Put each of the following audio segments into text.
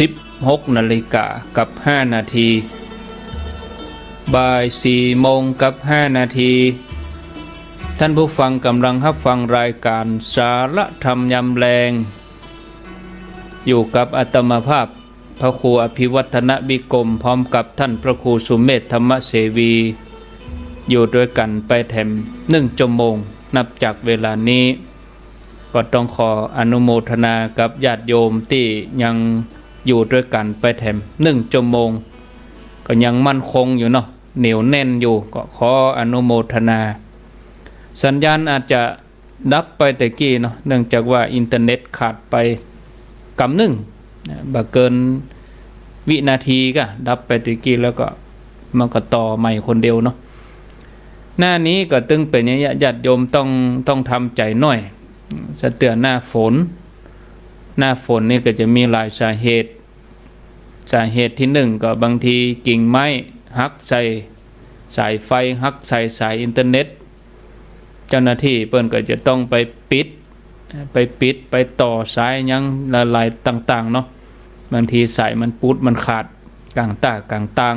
16 นาฬิกากับ5 นาทีบ่าย4 โมงกับ5 นาทีท่านผู้ฟังกำลังรับฟังรายการสาระธรรมยามแลงอยู่กับอาตมาภาพพระครูอภิวัฒนบิกรมพร้อมกับท่านพระครูสุเมธธรรมเสวีอยู่ด้วยกันไปแถม1 ชั่วโมงนับจากเวลานี้ก็ต้องขออนุโมทนากับญาติโยมที่ยังอยู่ด้วยกันไปแถม1 ชั่วโมงก็ยังมั่นคงอยู่เนาะเหนียวแน่นอยู่ก็ขออนุโมทนาสัญญาณอาจจะดับไปแต่กี้เนาะเนื่องจากว่าอินเทอร์เน็ตขาดไปกำหนึ่งบ่เกินวินาทีก็ดับไปแต่กี้แล้วก็มันก็ต่อใหม่คนเดียวเนาะหน้านี้ก็ตึงเป็นอย่างญาติโยมต้องทำใจหน่อยสะเตือนหน้าฝนนี่ก็จะมีหลายสาเหตุที่1ก็บางทีกิ่งไม้หักใส่สายไฟหักใส่สายอินเทอร์เน็ตเจ้าหน้าที่เปิ้นก็จะต้องไปปิดไปต่อสายยังหลายๆต่างๆเนาะบางทีสายมันปุดมันขาดกลางต่าง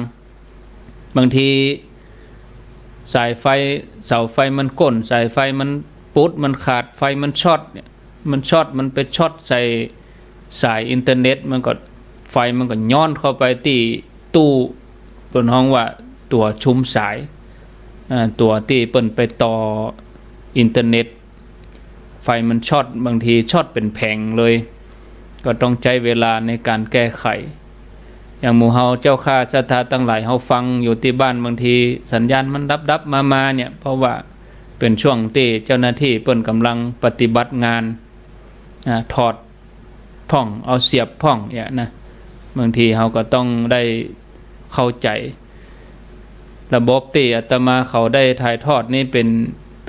บางทีสายไฟเสาไฟมันก้นสายไฟมันปุดมันขาดไฟมันช็อตเนี่ยมันไปช็อตใส่สายอินเทอร์เน็ตมันก็ไฟมันก็ย้อนเข้าไปที่ตู้เปิ้นฮ้องว่าตัวชุมสายตัวที่เปิ้นไปต่ออินเทอร์เน็ตไฟมันช็อตบางทีช็อตเป็นแผงเลยก็ต้องใช้เวลาในการแก้ไขอย่างหมู่เฮาเจ้าข้าศรัทธาตั้งหลายเฮาฟังอยู่ที่บ้านบางทีสัญญาณมันดับมาเนี่ยเพราะว่าเป็นช่วงที่เจ้าหน้าที่เปิ้นกำลังปฏิบัติงานถอดพ่องเอาเสียบพ่องอย่างนะบางทีเฮาก็ต้องได้เข้าใจระบบที่อาตมาเขาได้ถ่ายทอดนี่เ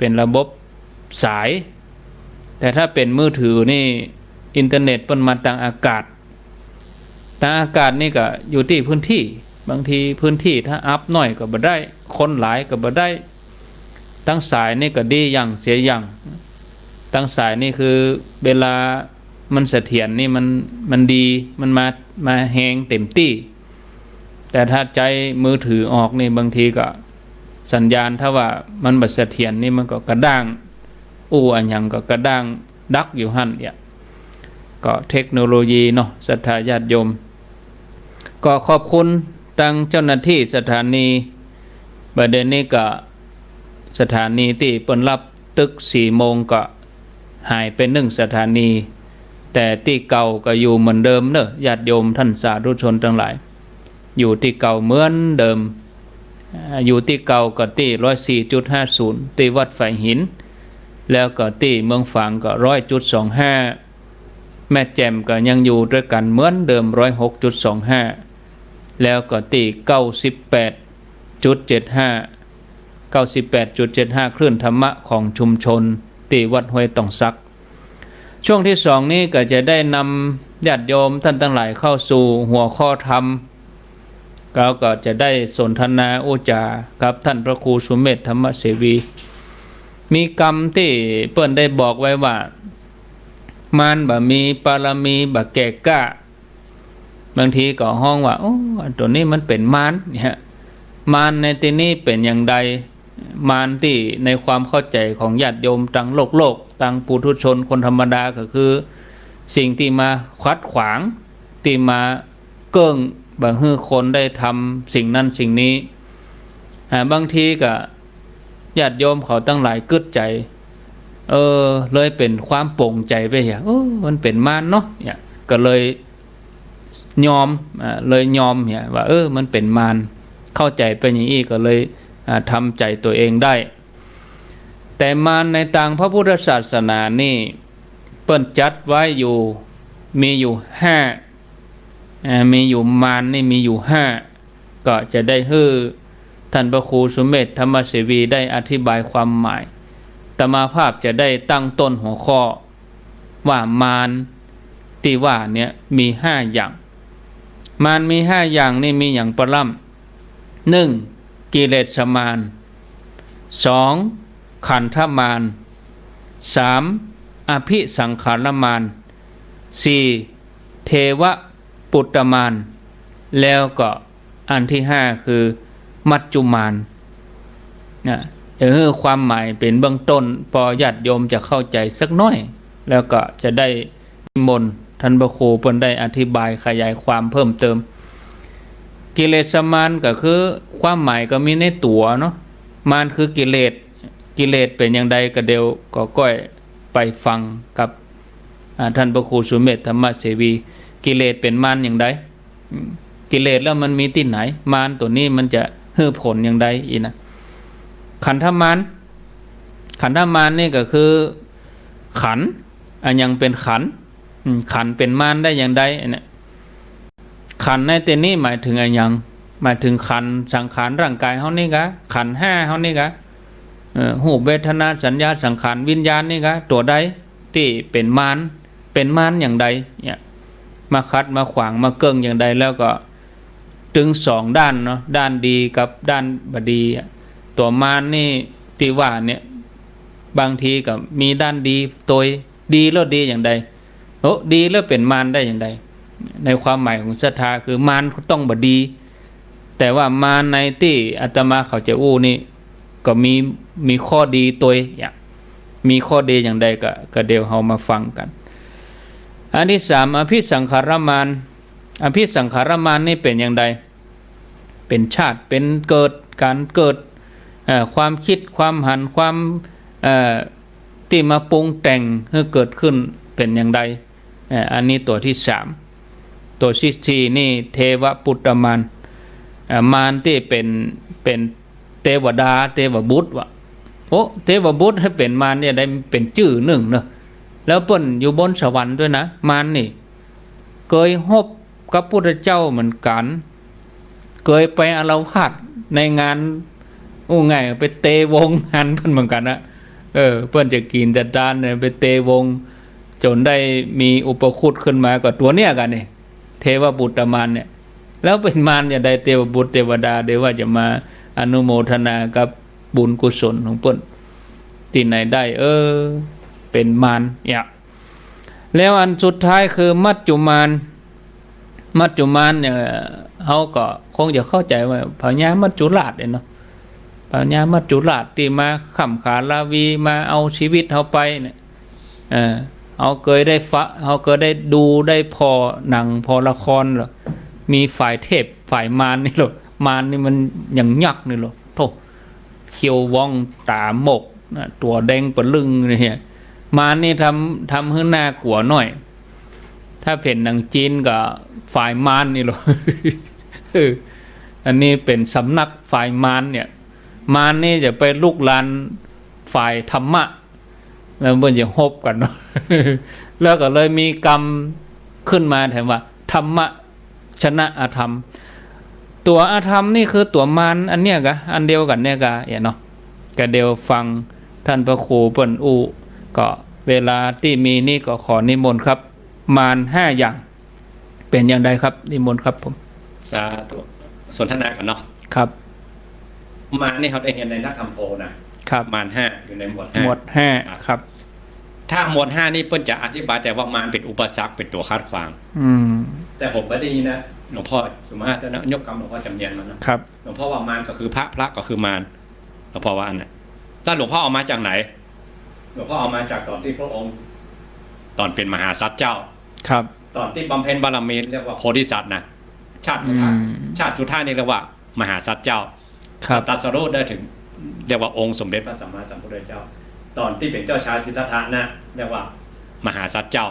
ป็นระบบสายแต่ถ้าเป็นมือถือนี่อินเทอร์เน็ตเปิ้นมาทางอากาศนี่ก็อยู่ที่พื้นที่บางทีพื้นที่ถ้าอัพน้อยก็บ่ได้คนหลายก็บ่ได้ตั้งสายนี่ก็ดีอย่างเสียอย่างตั้งสายนี่คือเวลามันเสถียรนี่มันดีมันมาแฮงเต็มที่แต่ถ้าใจมือถือออกนี่บางทีก็สัญญาณถ้าว่ามันบ่เสถียรนี่มันก็กระด้างอันหยังก็กระด้างดักอยู่หั่นเนี่ยก็เทคโนโลยีเนาะศรัทธาญาติโยมก็ขอบคุณทางเจ้าหน้าที่สถานีประเด็นนี้ก็สถานีที่เปิ้นรับตึก4 โมงก็หายไป1 สถานีแต่ที่เก่าก็อยู่เหมือนเดิมเนอะญาติโยมท่านสาธุชนทั้งหลายอยู่ที่เก่าเหมือนเดิมอยู่ที่เก่าก็ที่ 104.50 ที่วัดไฝหินแล้วก็ที่เมืองฝางก็ 100.25 แม่แจ่มก็ยังอยู่ด้วยกันเหมือนเดิม 106.25 แล้วก็ที่ 98.75 คลื่นธรรมะของชุมชนที่วัดห้วยตองซักช่วงที่2นี้ก็จะได้นำญาติโยมท่านทั้งหลายเข้าสู่หัวข้อธรรมเราก็จะได้สนทนาโอจากับท่านพระครูสุเมธธรรมเสวีมีกรรมที่เปิ้นได้บอกไว้ว่ามารบ่มีปารมีบ่แก่กล้าบางทีก็ห้องว่าโอ้ตัวนี้มันเป็นมารเนี่ยมารในที่นี้เป็นอย่างใดมารที่ในความเข้าใจของญาติโยมต่างโลกต่างปุถุชนคนธรรมดาก็คือสิ่งที่มาขัดขวางที่มาเกิ้งบ่ให้คนได้ทำสิ่งนั้นสิ่งนี้บางทีก็ญาติโยมเขาตั้งหลายกึดใจเลยเป็นความโปร่งใจไปอย่างมันเป็นมารเนาะเนี่ยก็เลยยอมเนี่ยว่ามันเป็นมารเข้าใจเป็นอย่างนี้ก็เลยทำใจตัวเองได้แต่มารในทางพระพุทธศาสนานี่เปิ้นจัดไว้อยู่มีอยู่5มีอยู่มารนี่มีอยู่5ก็จะได้ให้ท่านพระครูสุเมธธรรมเสวีได้อธิบายความหมายอาตมาภาพจะได้ตั้งต้นหัวข้อว่ามารที่ว่าเนี่ยมี5อย่างมารมี5อย่างนี่มีอย่างปรำ1กิเลสมาร2ขันธมาร 3. อภิสังขารมาร 4. เทว ปุตตมานแล้วก็อันที่ห้าคือมัจจุมานนะความหมายเป็นเบื้องต้นพอญาติโยมจะเข้าใจสักน้อย แล้วก็จะได้นิมนต์ท่านพระครูเพิ่นได้อธิบายขยายความเพิ่มเติมกิเลสมารก็คือความหมายก็มีในตัวเนาะมารคือกิเลสเป็นอย่างใดก็เดียวก็ก้อยไปฟังกับท่านพระครูสุเมธธรรมเสวีกิเลสเป็นมารอย่างใดกิเลสแล้วมันมีที่ไหนมารตัวนี้มันจะให้ผลอย่างใดอีนะขันธมารนี่ก็คือขันอันยังเป็นขันเป็นมารได้อย่างใดเนี่ยขันในเตนี้หมายถึงอะไรยังหมายถึงขันสังขารร่างกายเฮานี่กะขันห้าเฮานี่กะหูเวทนาสัญญาสังขารวิญญาณนี่กะตัวใดที่เป็นมารอย่างใดเนี่ยมาคัดมาขวางมาเกิ้งอย่างใดแล้วก็ถึงสองด้านเนาะด้านดีกับด้านบดีตัวมารนี่ที่ว่าเนี่ยบางทีก็มีด้านดีตัวดีแล้วดีอย่างใดดีแล้วเป็นมารได้อย่างใดในความหมายของศรัทธาคือมารต้องบดีแต่ว่ามารในที่อาตมาเขาจะอู้นี่ก็มีข้อดีตัวอย่างมีข้อดีอย่างใดก็เดี๋ยวเรามาฟังกันอันที่สามอภิสังขารมารนี่เป็นอย่างใดเป็นชาติเป็นเกิดการเกิดความคิดความหันความที่มาปรุงแต่งให้เกิดขึ้นเป็นอย่างใดอันนี้ตัวที่สามตัวที่สี่นี่เทวปุตตมารมารที่เป็นเทวดาเทวบุตรวะเทวบุตรให้เป็นมารเนี่ยได้เป็นชื่อหนึ่งเนอะแล้วเปิ้นอยู่บนสวรรค์ด้วยนะมารนี่เคยฮบกับพุทธเจ้าเหมือนกันเคยไปอาละวาดในงานไงไปเตะวงงานเพิ่นเหมือนกันนะเพิ่นจะกินจะดานเนี่ยไปเตะวงจนได้มีอุปคุตขึ้นมาก็ตัวเนี้ยกันนี่เทวบุตรมารเนี่ยแล้วเป็นมารจะได้เทวบุตรเทวดาเดี๋ยวว่าจะมาอนุโมทนากับบุญกุศลของเพิ่นที่ไหนได้เป็นมารเนี่ยแล้วอันสุดท้ายคือมัจจุมารเนี่ยเขาก็คงจะเข้าใจว่าพญามัจจุราชเนาะพญามัจจุราชที่มาขำขาลาวีมาเอาชีวิตเขาไปเนี่ยเขาเคยได้ดูได้พอหนังพอละครหรอมีฝ่ายเทพฝ่ายมารนี่หรอมารนี่มันอย่างยักษ์นี่หรอโธ่เขียวว่องตาหมกตัวแดงปะลึงเนี่ยมารนี่ทำให้น่ากลัวหน่อยถ้าเพ่นหนังจีนกับฝ่ายมารนี่หรอ อันนี้เป็นสำนักฝ่ายมารเนี่ยมารนี่จะไปลุกลานฝ่ายธรรมะแล้วมันจะฮบกันเนาะ แล้วก็เลยมีกรรมขึ้นมาแถมว่าธรรมะชนะอธรรมตัวอธรรมนี่คือตัวมารอันเนี้ยกะอันเดียวกันเนี่ยกะเนาะก็เดียวฟังท่านพระครูเปิ้นก็เวลาที่มีนี่ก็ขอนิมนต์ครับมารห้าอย่างเป็นอย่างไรครับนิมนต์ครับผมสาธุสนทนากันเนาะครับมารนี่เขาได้เห็นในนักธรรมโพนะครับมารห้าอยู่ในหมวดห้าครับถ้าหมวดห้านี่เปิ้นจะอธิบายแต่ว่ามารเป็นอุปสรรคเป็นตัวคัดขวางแต่ผมไม่ได้ยินนะหลวงพ่อสุมาตรนะยกกรรมหลวงพ่อจำเนียนมานะครับหลวงพ่อว่ามารก็คือพระก็คือมารหลวงพ่อว่าอันนั้นแล้วหลวงพ่อเอามาจากไหนหลวงพ่อเอามาจากตอนที่พระองค์ตอนเป็นมหาสัตว์เจ้าครับตอนที่บำเพ็ญบารมีเรียกว่าโพธิสัตว์นะชาติสุดท้ายนี่เรียกว่ามหาสัตว์เจ้าตรัสรู้ได้ถึงเรียกว่าองค์สมเด็จพระสัมมาสัมพุทธเจ้าตอนที่เป็นเจ้าชายสิทธัตถะนะเรียกว่ามหาสัตว์เจ้า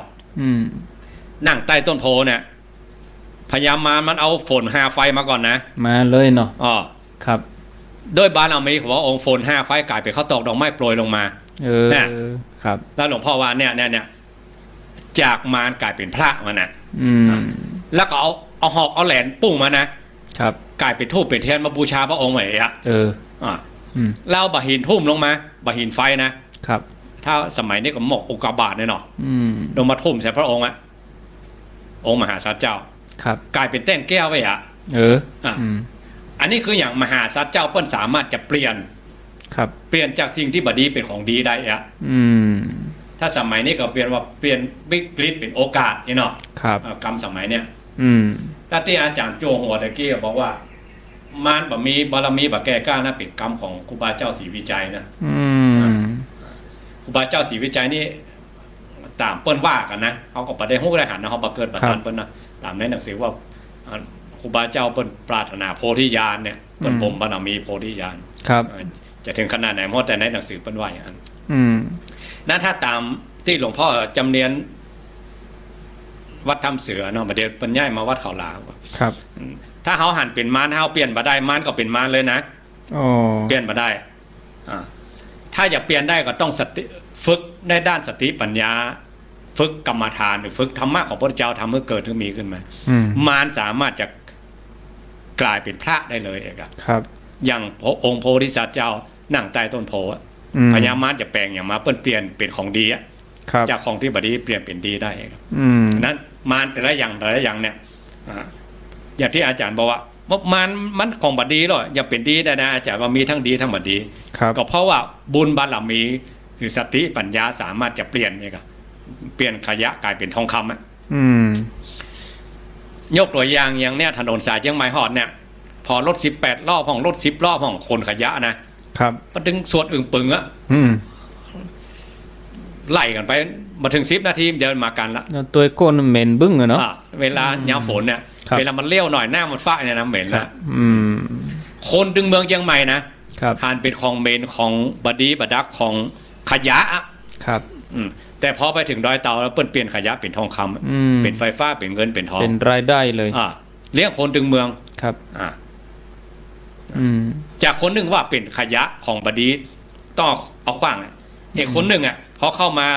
นั่งใต้ต้นโพเนี่ยพญามารมันเอาฝน5ไฟมาก่อนนะมาเลยเนาะครับด้วยบารมีของพระองค์ฝน5ไฟกลายเป็นข้าวตอกดอกไม้โปรยลงมาครับแล้วหลวงพ่อว่าเนี่ยจากมารกลายเป็นพระมานะแล้วก็เอาหอกเอาแหลนปุ้งมานะครับกลายเป็นทูบเป็นเทียนมาบูชาพระองค์ใหม่อ่ะเราบะหินทุ่มลงมาบะหินไฟนะครับถ้าสมัยนี้ก็หมกอุกกาบาตเนี่ยเนาะลงมาทุ่มใส่พระองค์อะองค์มหาสัตว์เจ้าครับกลายเป็นเต้นแก้วไปอ่ะอันนี้คืออย่างมหาสัตว์เจ้าเปิ้นสามารถจะเปลี่ยนจากสิ่งที่บดีเป็นของดีได้อ่ะถ้าสมัยนี้ก็เปลี่ยนวิกฤตเป็นโอกาสนี่เนาะกรรมสมัยเนี้ย ถ้าที่อาจารย์โจหัวตะกี้ก็บอกว่ามารบ่มีบารมีบ่แก่กล้านะเป็นกรรมของครูบาเจ้าศรีวิจัยนะครูบาเจ้าศรีวิจัยนี่ตามเปิ้นว่ากันนะเขาก็บ่ได้ฮู้ได้หันนะเขาบ่เกิดประทานเปิ้นนะตามในหนังสือว่าครูบาเจ้าเปิ้นปรารถนาโพธิญาณเนี่ยเปิ้นบ่มบารมีโพธิญาณครับจะถึงขนาดไหนหมดแต่ในหนังสือเปิ้นว่าอย่างนั้นนั่นถ้าตามที่หลวงพ่อจำเนียนวัดถ้ำเสือเนาะประเดี๋ยวเปิ้นย้ายมาวัดเขาหลาครับถ้าเฮาหันเป็นมารเฮาเปลี่ยนบ่ได้มารก็เป็นมารเลยนะเปลี่ยนบ่ได้ถ้าจะเปลี่ยนได้ก็ต้องสติฝึกในด้านสติปัญญาฝึกกรรมฐานหรือฝึกธรรมะของพระพุทธเจ้าทำให้เกิดขึ้นมีขึ้นมามารสามารถจะกลายเป็นพระได้เลยครับอย่างองค์โพธิสัตว์เจ้านั่งใต้ต้นโพพญามารจะแปลงอย่างมาเปลี่ยนเป็นของดีจากของที่บดีเปลี่ยนเป็นดีได้ครับนั้นมารแต่ละอย่างเนี่ยอย่างที่อาจารย์บอกว่ามันของบดีหรออย่าเป็นดีได้นะอาจารย์ว่ามีทั้งดีทั้งบดีก็เพราะว่าบุญบารมีหรือสติปัญญาสามารถจะเปลี่ยนเนี่ยครับเปลี่ยนขยะกลายเป็นทองคำยกตัวอย่างเนี่ยถนนสายเชียงใหม่ฮอดเนี่ยพอรถ18 รอบของรถ10 รอบของคนขยะนะครับมาถึงสวดอึ่งปึงไล่กันไปมาถึง10 นาทีเดินมากันละตัวก้นเหม็นบึ้งอะเนาะเวลายามฝนเนี่ยเวลามันเลี้ยวหน่อยหน้ามันฟ้าเนี่ยนะเหม็นละคนดึงเมืองเชียงใหม่นะหานเป็นของเมนของบดีบดักของขยะครับแต่พอไปถึงดอยเต่าแล้วเปลี่ยนขยะเป็นทองคำเป็นไฟฟ้าเป็นเงินเป็นทองเป็นรายได้เลยเลี้ยงคนดึงเมืองครับจากคนหนึ่งว่าเป็นขยะของบดีต้องเอาขว้างอีกคนหนึ่งพอเข้ามา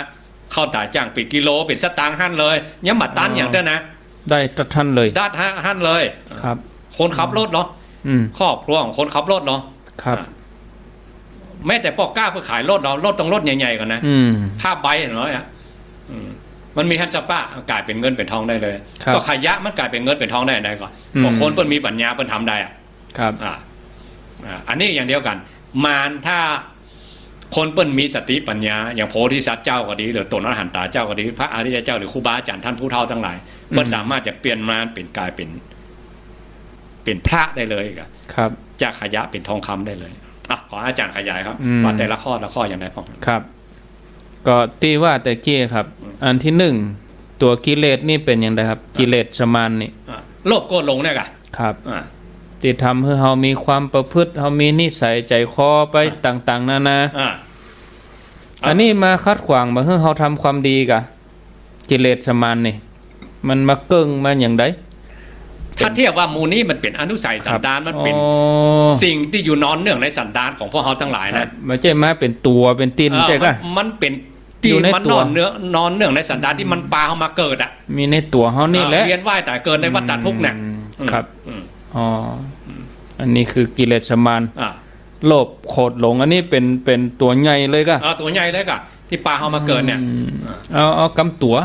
เข้าตาจ้างเป็นกิโลเป็นสตางค์หั่นเลยย้ำบัดตันอย่างเด้อนะได้ตัดท่านเลยได้หั่นเลยครับคนขับรถเนาะครอบครัวของคนขับรถเนาะครับแม้แต่ปอกก้าเพื่อขายรถเรารถต้องรถใหญ่ๆกันนะผ้าใบเนาะมันมีฮันสปากลายเป็นเงินเป็นทองได้เลยก็ขยะมันกลายเป็นเงินเป็นทองได้ก่อนพอคนเปิ้นมีปัญญาเปิ้นทำได้ครับอันนี้อย่างเดียวกันมารถ้าคนเปิ้นมีสติปัญญาอย่างโพธิสัตว์เจ้าก็ดีหรือตนอรหันตาเจ้าก็ดีพระอริยเจ้าหรือครูบาอาจารย์ท่านผู้เฒ่าทั้งหลายเปิ้นสามารถจะเปลี่ยนมารเป็นกลายเป็นพระได้เลยครับจากขยะเป็นทองคำได้เลยขออาจารย์ขยายครับว่าแต่ละข้ออย่างไรพ่อครับก็ตีว่าแต่กี้ครับอันที่หนึ่งตัวกิเลสนี่เป็นอย่างไรครับกิเลสสมานนี่โลภโกรธหลงเนี่ยครับที่ทำให้เรามีความประพฤติเรามีนิสัยใจคอไปต่างๆนานาอันนี้มาคัดขวางมาให้เราทำความดีกะกิเลสสมานนี่มันมาเกิ้งมาอย่างไรถ้าเทียบว่ามูนี้มันเป็นอนุสัยสันดานมันเป็นสิ่งที่อยู่นอนเนื่องในสันดานของพวกเขาทั้งหลายนะไม่ใช่มาเป็นตัวเป็นตีนใช่ไหมมันเป็นที่มันนอนเนื่องในสันดานที่มันปาเข้ามาเกิดมีในตัวเขานี่แหละเวียนว่ายแต่เกิดในวัฏฏะทุกข์เนี่ยครับอันนี้คือกิเลสสมานโลภโกรธหลงอันนี้เป็นตัวใหญ่เลยก็ตัวใหญ่เลยก็ที่ปาเข้ามาเกิดเนี่ยเอากำตัว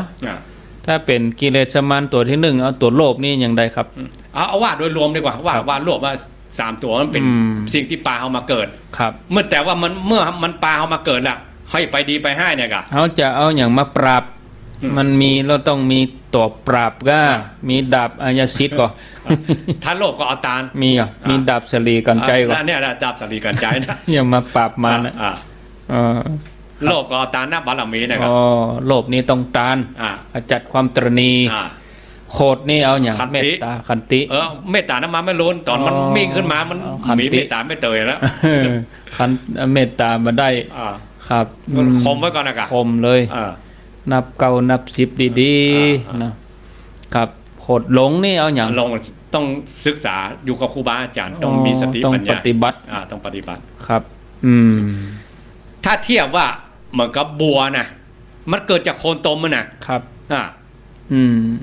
ถ้าเป็นกิเลสสมานตัวที่หนึ่งเอาตัวโลภนี่อย่างไรครับเอาว่าโดยรวมดีกว่าว่าโลภว่า3 ตัวมันเป็นสิ่งที่ปาเข้ามาเกิดครับเมื่อแต่ว่าเมื่อมันปาเข้ามาเกิดแล้วให้ไปดีไปให้เนี่ยก็เขาจะเอาอย่างมาปราบมันมีเราต้องมีตัวปราบก็มีดาบอายสิทธิ์ก็ถ้าโลภก็เอาตาลมีดาบสลีกันใจก็เนี่ยดาบสลีกันใจนะอย่ามาปราบมันโลภก็เอาตาลนะบารมีนะครับโลภนี่ต้องตาลขจัดความตรณีโคตรนี่เอาอย่างเมตตาขันติเมตตาน้ำมันไม่ล้นตอนมันมิ่งขึ้นมามันมีเมตตาไม่เตยแล้วขันเมตตามาได้ครับคมไว้ก่อนนะครับคมเลยนับ9นับ10ดีๆนะครับโคตรหลงนี่เอาอย่างหลงต้องศึกษาอยู่กับครูบาอาจารย์ต้องมีสติปัญญาต้องปฏิบัติต้องปฏิบัติครับถ้าเทียบว่าเหมือนกับบัวนะมันเกิดจากโคนตมมันนะครับ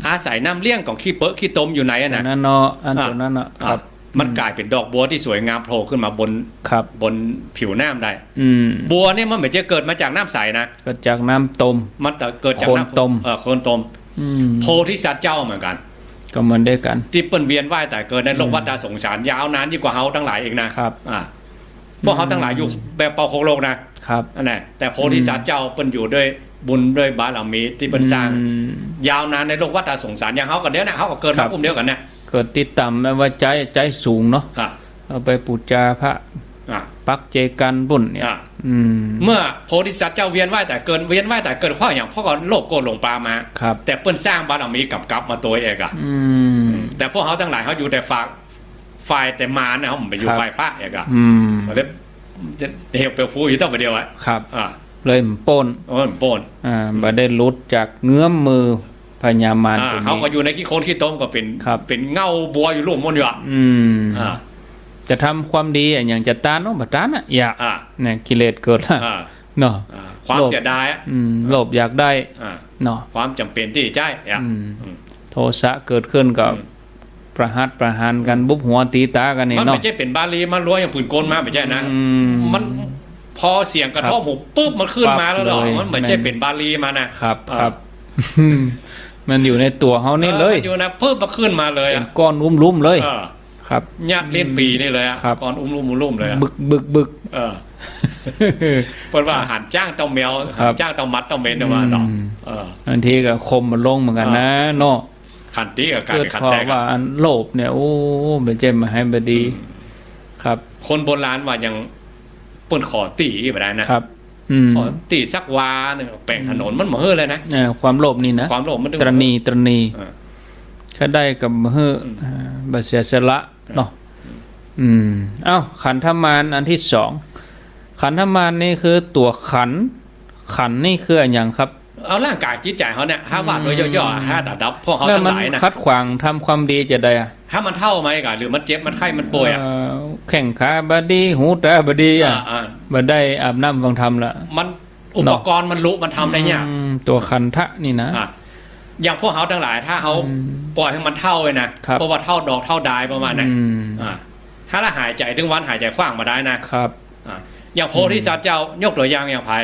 อาศัยน้ำเลี้ยงของขี้เปอะขี้ตมอยู่ไหนนะนั่นเนาะอันตัวนั้นเนาะครับมันกลายเป็นดอกบัวที่สวยงามโผล่ขึ้นมาบนผิวน้ำได้บัวนี่มันเหมือนจะเกิดมาจากน้ำใสนะเกิดจากน้ำต้มมันเกิดจากน้ำต้มโคนต้มโพธิสัตว์เจ้าเหมือนกันก็เหมือนได้กันที่เปิ้นเวียนว่ายแต่เกิดในโลกวัฏสงสารยาวนานยิ่งกว่าเฮาทั้งหลายเองนะครับพวกเขาทั้งหลายอยู่แบบเป่าโคโลกนะครับนั่นแหละแต่โพธิสัตว์เจ้าเปิ้นอยู่ด้วย บุญด้วยบารมีที่เป็นสร้างยาวนานในโลกวัฏสงสารอย่างเขากันเดียวเนี่ยเขาก็เกิดมาอุ้มเดียวกันเนี่ยเกิดติดต่ำแม้ว่าใจสูงเนาะเอาไปปูจาพระปักเจกันบุญเนี่ยเมื่อโพธิสัตว์เจ้าเวียนว่ายแต่เกิดเวียนว่ายแต่เกิดข้ออย่างพ่อก็โลภโกรธหลงปลามาแต่เปิ้นสร้างบารมีกับมาตัวเองอะแต่พวกเขาทั้งหลายเขาอยู่แต่ฝ่ายแต่มาเนี่ยเขาไม่อยู่ฝ่ายพระเองอะเหี่ยวเปลวฟูอยู่ต้องไปเดียวอะครับเลยปนบ่ได้ลุดจากเงื้อมมือพญามารตัวนี้เขาก็อยู่ในขี้โคลนขี้ต้มก็เป็นเงาบัวอยู่ร่วมมนอยู่อ่ะจะทำความดีอย่างจะต้านบัต้านอ่ะอยากเนี่ยกิเลสเกิดเนาะความเสียดายโลภอยากได้เนาะความจำเป็นที่ใจโทสะเกิดขึ้นกับประหารกันบุบหัวตีตากันนี่เนาะมันไม่ใช่เป็นบาลีมันรั้วอย่างผืนโกนมาไม่ใช่นะมันพอเสียงกระทบหูปุ๊บมันขึ้นมาแล้วหรอมันไม่ใช่เป็นบาลีมานะครับมันอยู่ในตัวเขานี่เลยอยู่นะปุ๊บมันขึ้นมาเลยเป็นก้อนลุ่มๆเลยครับญาติเล่นปีนี่เลยก้อนลุ่มเลยบึกเพราะว่าหันจ้างเต้าแมวจ้างเต้ามัดเต้าเมนมาหรอกบางทีก็คมมันลงเหมือนกันนะเนาะขันตีกับการขันแตกว่าโลภเนี่ยโอ้เป็นเจมมาให้บดีครับคนโบราณว่ายังเปิ้นขอตีไปได้นะครับขอตีสักวาเนี่ยแป่งถนนมันเหมือนเลยนะความโลภนี่นะความโลภมันตรณีก็ได้กับเฮือบเสียสละเนาะเอ้าขันธมารอันที่สองขันธมารนี่คือตัวขันนี่คืออย่างครับเอาร่างกายจิตใจเขาเนี่ยห้าบาทโดยย่อๆห้าดับพวกเขาทั้งหลายนะคัดขวางทำความดีจะได้ถ้ามันเท่าไหมกันหรือมันเจ็บมันไข้มันป่วยแข่งขาบดีหูตาบดีบ่ได้อาบน้ำฟังธรรมละมันอุปกรณ์มันรู้มันทำได้เนี่ยตัวขันทะนี่นะอย่างพวกเขาทั้งหลายถ้าเขาปล่อยให้มันเท่าเลยนะเพราะว่าเท่าดอกเท่าดายประมาณนั้นถ้าละหายใจถึงวันหายใจขว้างมาได้นะครับอย่างโพธิสัตว์เจ้ายกตัวอย่างอย่างไผ่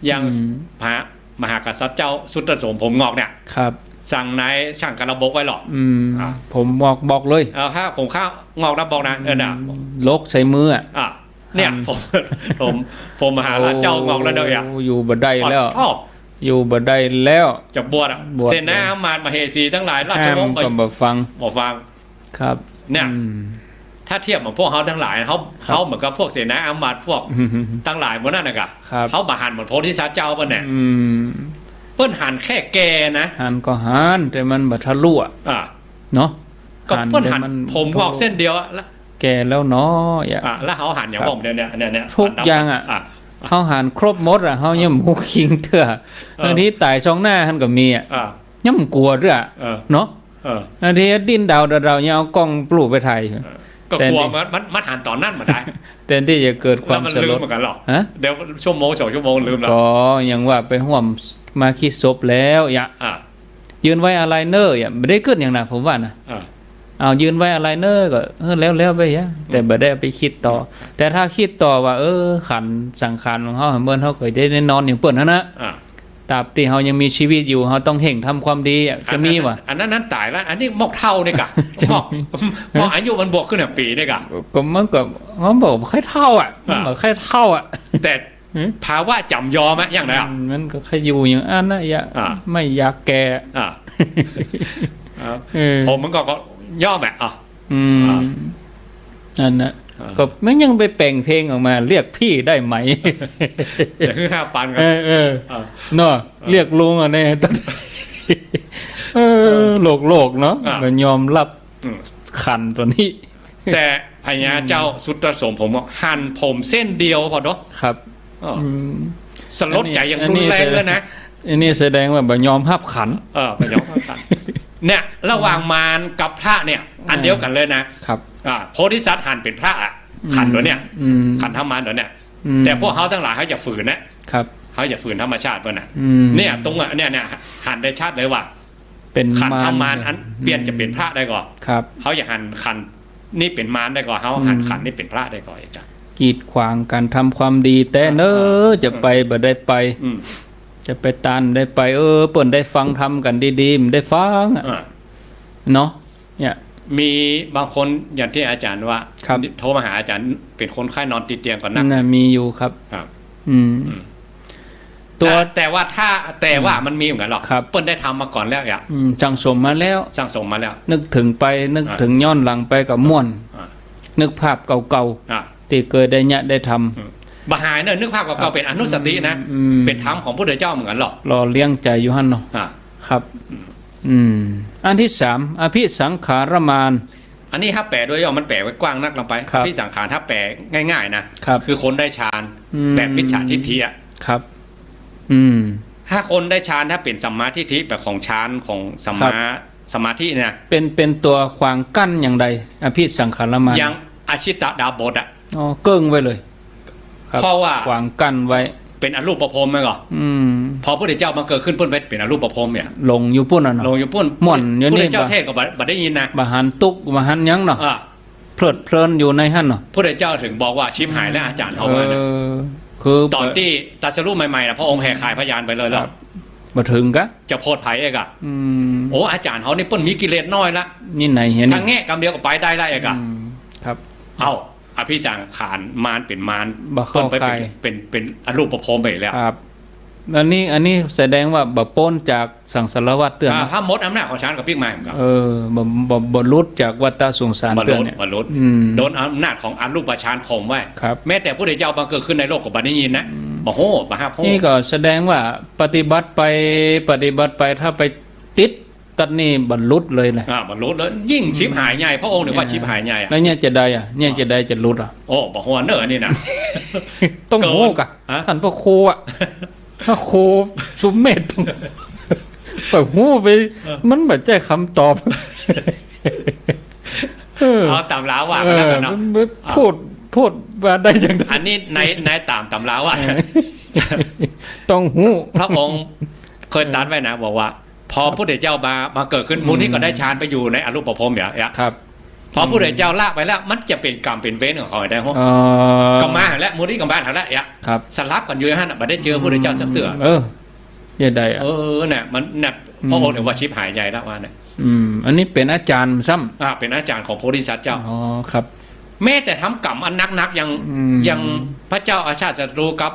อย่างพระมหากษัตริย์เจ้าสุตตะโสมผมงอกเนี่ยสั่งนายช่างกระบอกไว้หรอกผมบอกเลยถ้าผมข้าวงอกนะบอกนะนะลกใส่มือเนี่ยผมมหาราชเจ้างอกแล้วเดี๋ยวอยู่บ่ได้แล้วอยู่บ่ได้แล้วจะบวชเสนาอามาตย์มเหสีทั้งหลายราชวงศ์ก็บ่ฟังครับเนี่ยถ้าเทียบกับพวกเขาทั้งหลายเขาเหมือนกับพวกเสนาอามาตย์พวกทั้งหลายพวกนั้นนะครับเขาบาหันเหมือนโพธิสัตว์เจ้าป่ะเนี่ยเปิ้นหันแค่แกนะหันก็หันแต่มันบัทะลุเนาะก็เปิ้นหันผมงอกเส้นเดียวแล้วแกแล้วเนาะแล้วเขาหันอย่างผมเนี่ยทุกอย่างเขาหันครบหมดเขาย่ำหูคิงเถอะบางทีตายช่องหน้าท่านก็มีย่ำกลัวด้วยเนาะบางทีดินดาวเราเนี่ยเอากล้องปลูกไปถ่ายก็กลัวมันหันตอนนั้นมาได้แต่ที่จะเกิดความสลดเหมือนกันหรอเดี๋ยวชั่วโมง2 ชั่วโมงลืมแล้วก็ยังว่าไปห่วมมาคิดศพแล้วยืนไว้อะไรเนอร์ไม่ได้เกิดอย่างนั้นผมว่านะเอายืนไว้อะไรเนอร์ก็แล้วไปแต่ไม่ได้ไปคิดต่อแต่ถ้าคิดต่อว่าขันสังขารของเขาเมื่อเขาเคยได้นอนอย่างเปิดนะตราบที่เขายังมีชีวิตอยู่เขาต้องเห่งทำความดีจะมีวะอันนั้นตายแล้วอันนี้หมกเท่าเนี่ยกะหมกอายุมันบวกขึ้นปีเนี่ยกะก็มันก็เขาบอกแค่เท่ามันบอกแค่เท่าแต่ภาวะจำยอมไหมอย่างไรมันก็แค่อยู่อย่างอันนะไม่อยากแก่ผมมันก็ย่อมนั่นนะก็มันยังไปแต่งเพลงออกมาเรียกพี่ได้ไหมอย่างคือ5 ปันกันเนาะเรียกลุงเนี่ยโลกเนาะมันยอมรับขันตัวนี้แต่พญาเจ้าสุตตะโสมผมหั่นผมเส้นเดียวพอเนาะครับสลดใจอย่างรุนแรงเลยนะอันนี้แสดงว่าบ่ยอมภาพขันบ่ยอมภาพขันเนี่ยระหว่างมารกับพระเนี่ยอันเดียวกันเลยนะครับโพธิสัตว์หันเป็นพระขันตัวเนี่ยขันธมารตัวเนี่ยแต่พวกเขาทั้งหลายเขาจะฝืนนะครับเขาจะฝืนธรรมชาติเพื่อนเนี่ยตรงเนี่ยหันได้ชัดเลยว่าเป็นขันธมารอันเปลี่ยนจะเป็นพระได้ก่อนเขาจะหันขันนี่เป็นมารได้ก่อนเขาหันขันนี่เป็นพระได้ก่อนจ้ะกีดขวางการทำความดีแต่จะไปบ่ได้ไปจะไปตันได้ไปเปิ่นได้ฟังทำกันดีๆมันได้ฟังเนาะเนี่ยมีบางคนอย่างที่อาจารย์ว่าโทรมาหาอาจารย์เป็นคนไข้นอนติดเตียงก่อนนะมีอยู่ครับ ตัวแต่ว่ามันมีเหมือนกันหรอกเปิ้นได้ทำมาก่อนแล้วอย่างสั่งสมมาแล้วสั่งสมมาแล้วนึกถึงไปนึกถึงย้อนหลังไปกับม่วนนึกภาพเก่าๆที่เคยได้เนี่ยได้ทำบาหายเนอะนึกภาพเก่าๆเป็นอนุสตินะเป็นธรรมของพระพุทธเจ้าเหมือนกันหรอกรอเลี้ยงใจอยู่หั่นเนาะครับอันที่3อภิสังขารมานอันนี้ถ้าแปลด้วยมันแปลไว้กว้างนักลงไปพี่สังขารถ้าแปลง่ายๆนะคือคนได้ฌานแบบมิจฉาทิฏฐิอ่ะครับถ้าคนได้ฌานถ้าเป็นสัมมาทิฏฐิแบบของฌานของสมาธิเนี่ยเป็นตัวขวางกั้นอย่างใดอภิสังขารมานอย่างอชิตดาบทอ่ะเกิ้งไว้เลยเพราะว่าขวางกั้นไว้เป็นอรูปภพไหมก่อพอพระพุทธเจ้ามาเกิดขึ้นเพิ่นเป็นอรูปภพเนี่ยลงอยู่ปุ่นน่ะเนาะลงอยู่ปุ่นม่วนอยู่นี่พระพุทธเจ้าเทศก็บ่ได้ยินนะบ่หันตุกบ่หันหยังเนาะเพลิดเพลินอยู่ในหั่นเนาะพระพุทธเจ้าถึงบอกว่าชิบหายแล้วอาจารย์เฮาว่านะคือตอนที่ตรัสรู้ใหม่ๆนะพระองค์แห่ขายพยานไปเลยแล้วบ่ถึงกะจะโพดไผเอกอ่ะโอ้อาจารย์เฮานี่เปิ้นมีกิเลสน้อยละนี่ไหนเห็นทางแง่กำเดียวก็ไปได้เอกอ่ะครับเอาอภิสังขารมารเป็นมารเปิ้นไปเป็นอรูปภพไปแล้วครับอันนี้แสดงว่าบ่พ้นจากสังสารวัฏเตือนถ้าหมดอำนาจของฌานกับพลิกมาเหมือนกันบ่หลุดจากวัฏสงสารเตือนเนี่ยบ่หลุดโดนอำนาจของอรูปฌานข่มไว้แม้แต่พระพุทธเจ้าบังเกิดขึ้นในโลกก็บ่ได้ยินนะบ่โหบ่ฮาโพนี่ก็แสดงว่าปฏิบัติไปถ้าไปติดตัดนี่บรรลุเลยนะบรรลุแล้วยิ่งชิบหายใหญ่พระองค์ถึงว่าชิบหายใหญ่แล้วเนี่ยจะได้เนี่ยจะได้จะหลุดโอ้บ่ฮู้เน้อนี่นะต้องโหกะท่านพระครูอ่ะพระครูสุเมธแบบหูไปมันแบบใจคำตอบเอาตามล้าว่าแล้วกันเนาะพูดว่าได้อย่างอันนี้ในตามล้าว่าต้องหูพระองค์เคยตัดไว้นะบอกว่าพอพระพุทธเจ้ามาเกิดขึ้นมูลนี้ก็ได้ฌานไปอยู่ในอรูปภพอย่างครับพอพระพุทธเจ้าละไปแล้วมันจะเป็นกรรมเป็นเวรของเขาได้ห้องกรรมมาแล้วมูลนี้กรรมบ้านแล้วอย่างสลับกันอยู่ฮะน่ะบ่ได้เจอพระพุทธเจ้าสักเตือยังไงเนี่ยมันเนี่ยพระองค์เนี่ยว่าชิบหายใหญ่แล้วว่าเนี่ยอันนี้เป็นอาจารย์ซ้ำเป็นอาจารย์ของโพธิสัตว์เจ้าครับแม้แต่ทำกรรมอันนักยังพระเจ้าอาชาติศัตรูกับ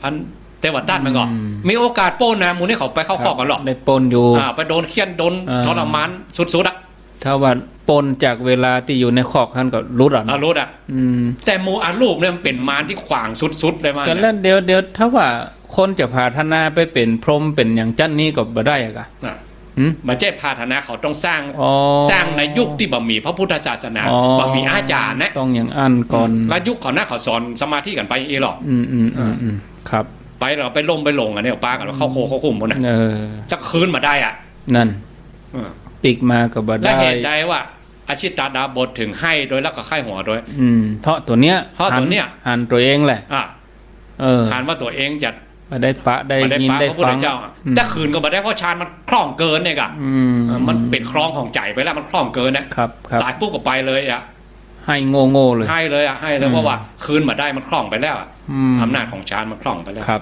อันเทวดามันก่อนมีโอกาสโป้นนะมูนี่เขาไปเข้าข้อกันหรอกได้ปนอยู่ไปโดนเคี่ยนโดนทรมานสุดๆอ่ะถ้าว่าปนจากเวลาที่อยู่ในคอกท่านก็รู้อ่ะรู้อ่ะแต่มูอารูปเนี่ยมันเป็นมารที่ขวางสุดๆเลยมากกันแล้วเดี๋ยวถ้าว่าคนจะพาธนาไปเป็นพรหมเป็นอย่างจันนี้ก็บ่ได้อะมาเจ้พาธนาเขาต้องสร้างในยุคที่บ่มีพระพุทธศาสนาบ่มีอาจารย์นะต้องอย่างอันก่อนแล้วยุคเขาหน้าเขาสอนสมาธิกันไปเองหรอกครับไปเราไปลงอันนี้ป้ากันเราเข้าโคเขาคุมหมดนะจะคืนมาได้อ่ะนั่นปีกมากับบ่ได้และเหตุใดว่าอาชิตาดาบทถึงให้โดยแล้วก็ไข้หัวโดยเพราะตัวเนี้ยหันตัวเองแหละหันว่าตัวเองจะมาได้ปะได้ยินได้ฟังถ้าคืนก็มาได้เพราะฌานมันคล่องเกินเนี่ยกะมันเป็นคลองของใจไปแล้วมันคล่องเกินนะครับตายปุ๊บก็ไปเลยอ่ะให้โง่เลยให้เลยเพราะว่าคืนมาได้มันคล่องไปแล้วอำนาจของฌานมันคล่องไปแล้วครับ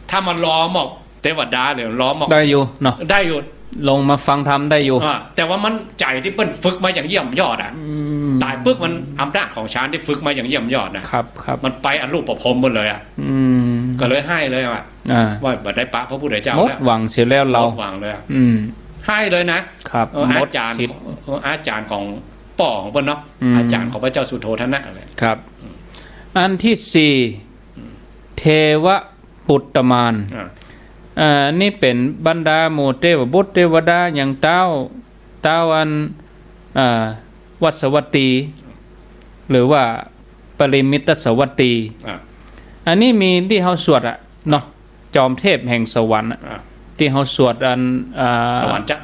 ถ้ามันล้อมบอกเทวดาหรือล้อมบอกได้อยู่เนาะได้อยู่ลงมาฟังธรรมได้อยู่แต่ว่ามันใจที่เปิ้นฝึกมาอย่างเยี่ยมยอดอ่ะตายปุ๊บมันอำนาจของฌานที่ฝึกมาอย่างเยี่ยมยอดนะครับมันไปอรูปภพหมดเลยอ่ะก็เลยให้เลยว่าบัดได้ปะพระพุทธเจ้าหมดหวังเสียแล้วเราหวังเลยให้เลยนะครับอาจารย์ของป่อของเปิ้นเนาะอาจารย์ของพระเจ้าสุโธทนะเลยครับอันที่4เทวปุตตมานนี่เป็นบรรดาหมู่เทวบุตรเทวดาอย่างเต้าอันวัสวัตตีหรือว่าปริมิตสวัตตีอันนี้มีที่เขาสวดอ่ะเนาะจอมเทพแห่งสวรรค์ที่เขาสวดอันสวรรค์จักร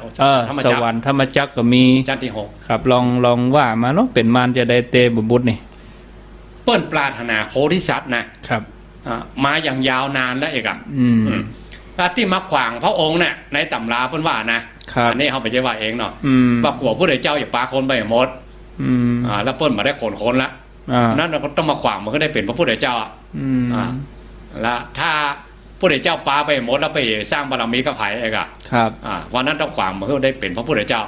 สวรรค์ธรรมจักรก็มีจันทร์ที่6ครับลองว่ามาเนาะเป็นมารจะได้เตบุตรนี่เปิ้นปรารถนาโพธิสัตว์นะครับมาอย่างยาวนานแล้วเอกอ่ะที่มาขวางพระองค์เนี่ยในตำราเพิ่นว่านะอันนี้เขาไปใช้ว่าเองเนาะปรากฏพระพุทธเจ้าอย่าปาคนไปหมดแล้วเปิ้นมาได้คนละนั่นเราก็ต้องมาขวางมันก็ได้เป็นพระพุทธเจ้าแล้วถ้าพระพุทธเจ้าปาไปหมดแล้วไปสร้างบารมีกับไผ่เองอ่ะวันนั้นต้องขวางมันก็ได้เป็นพระพุทธเจ้า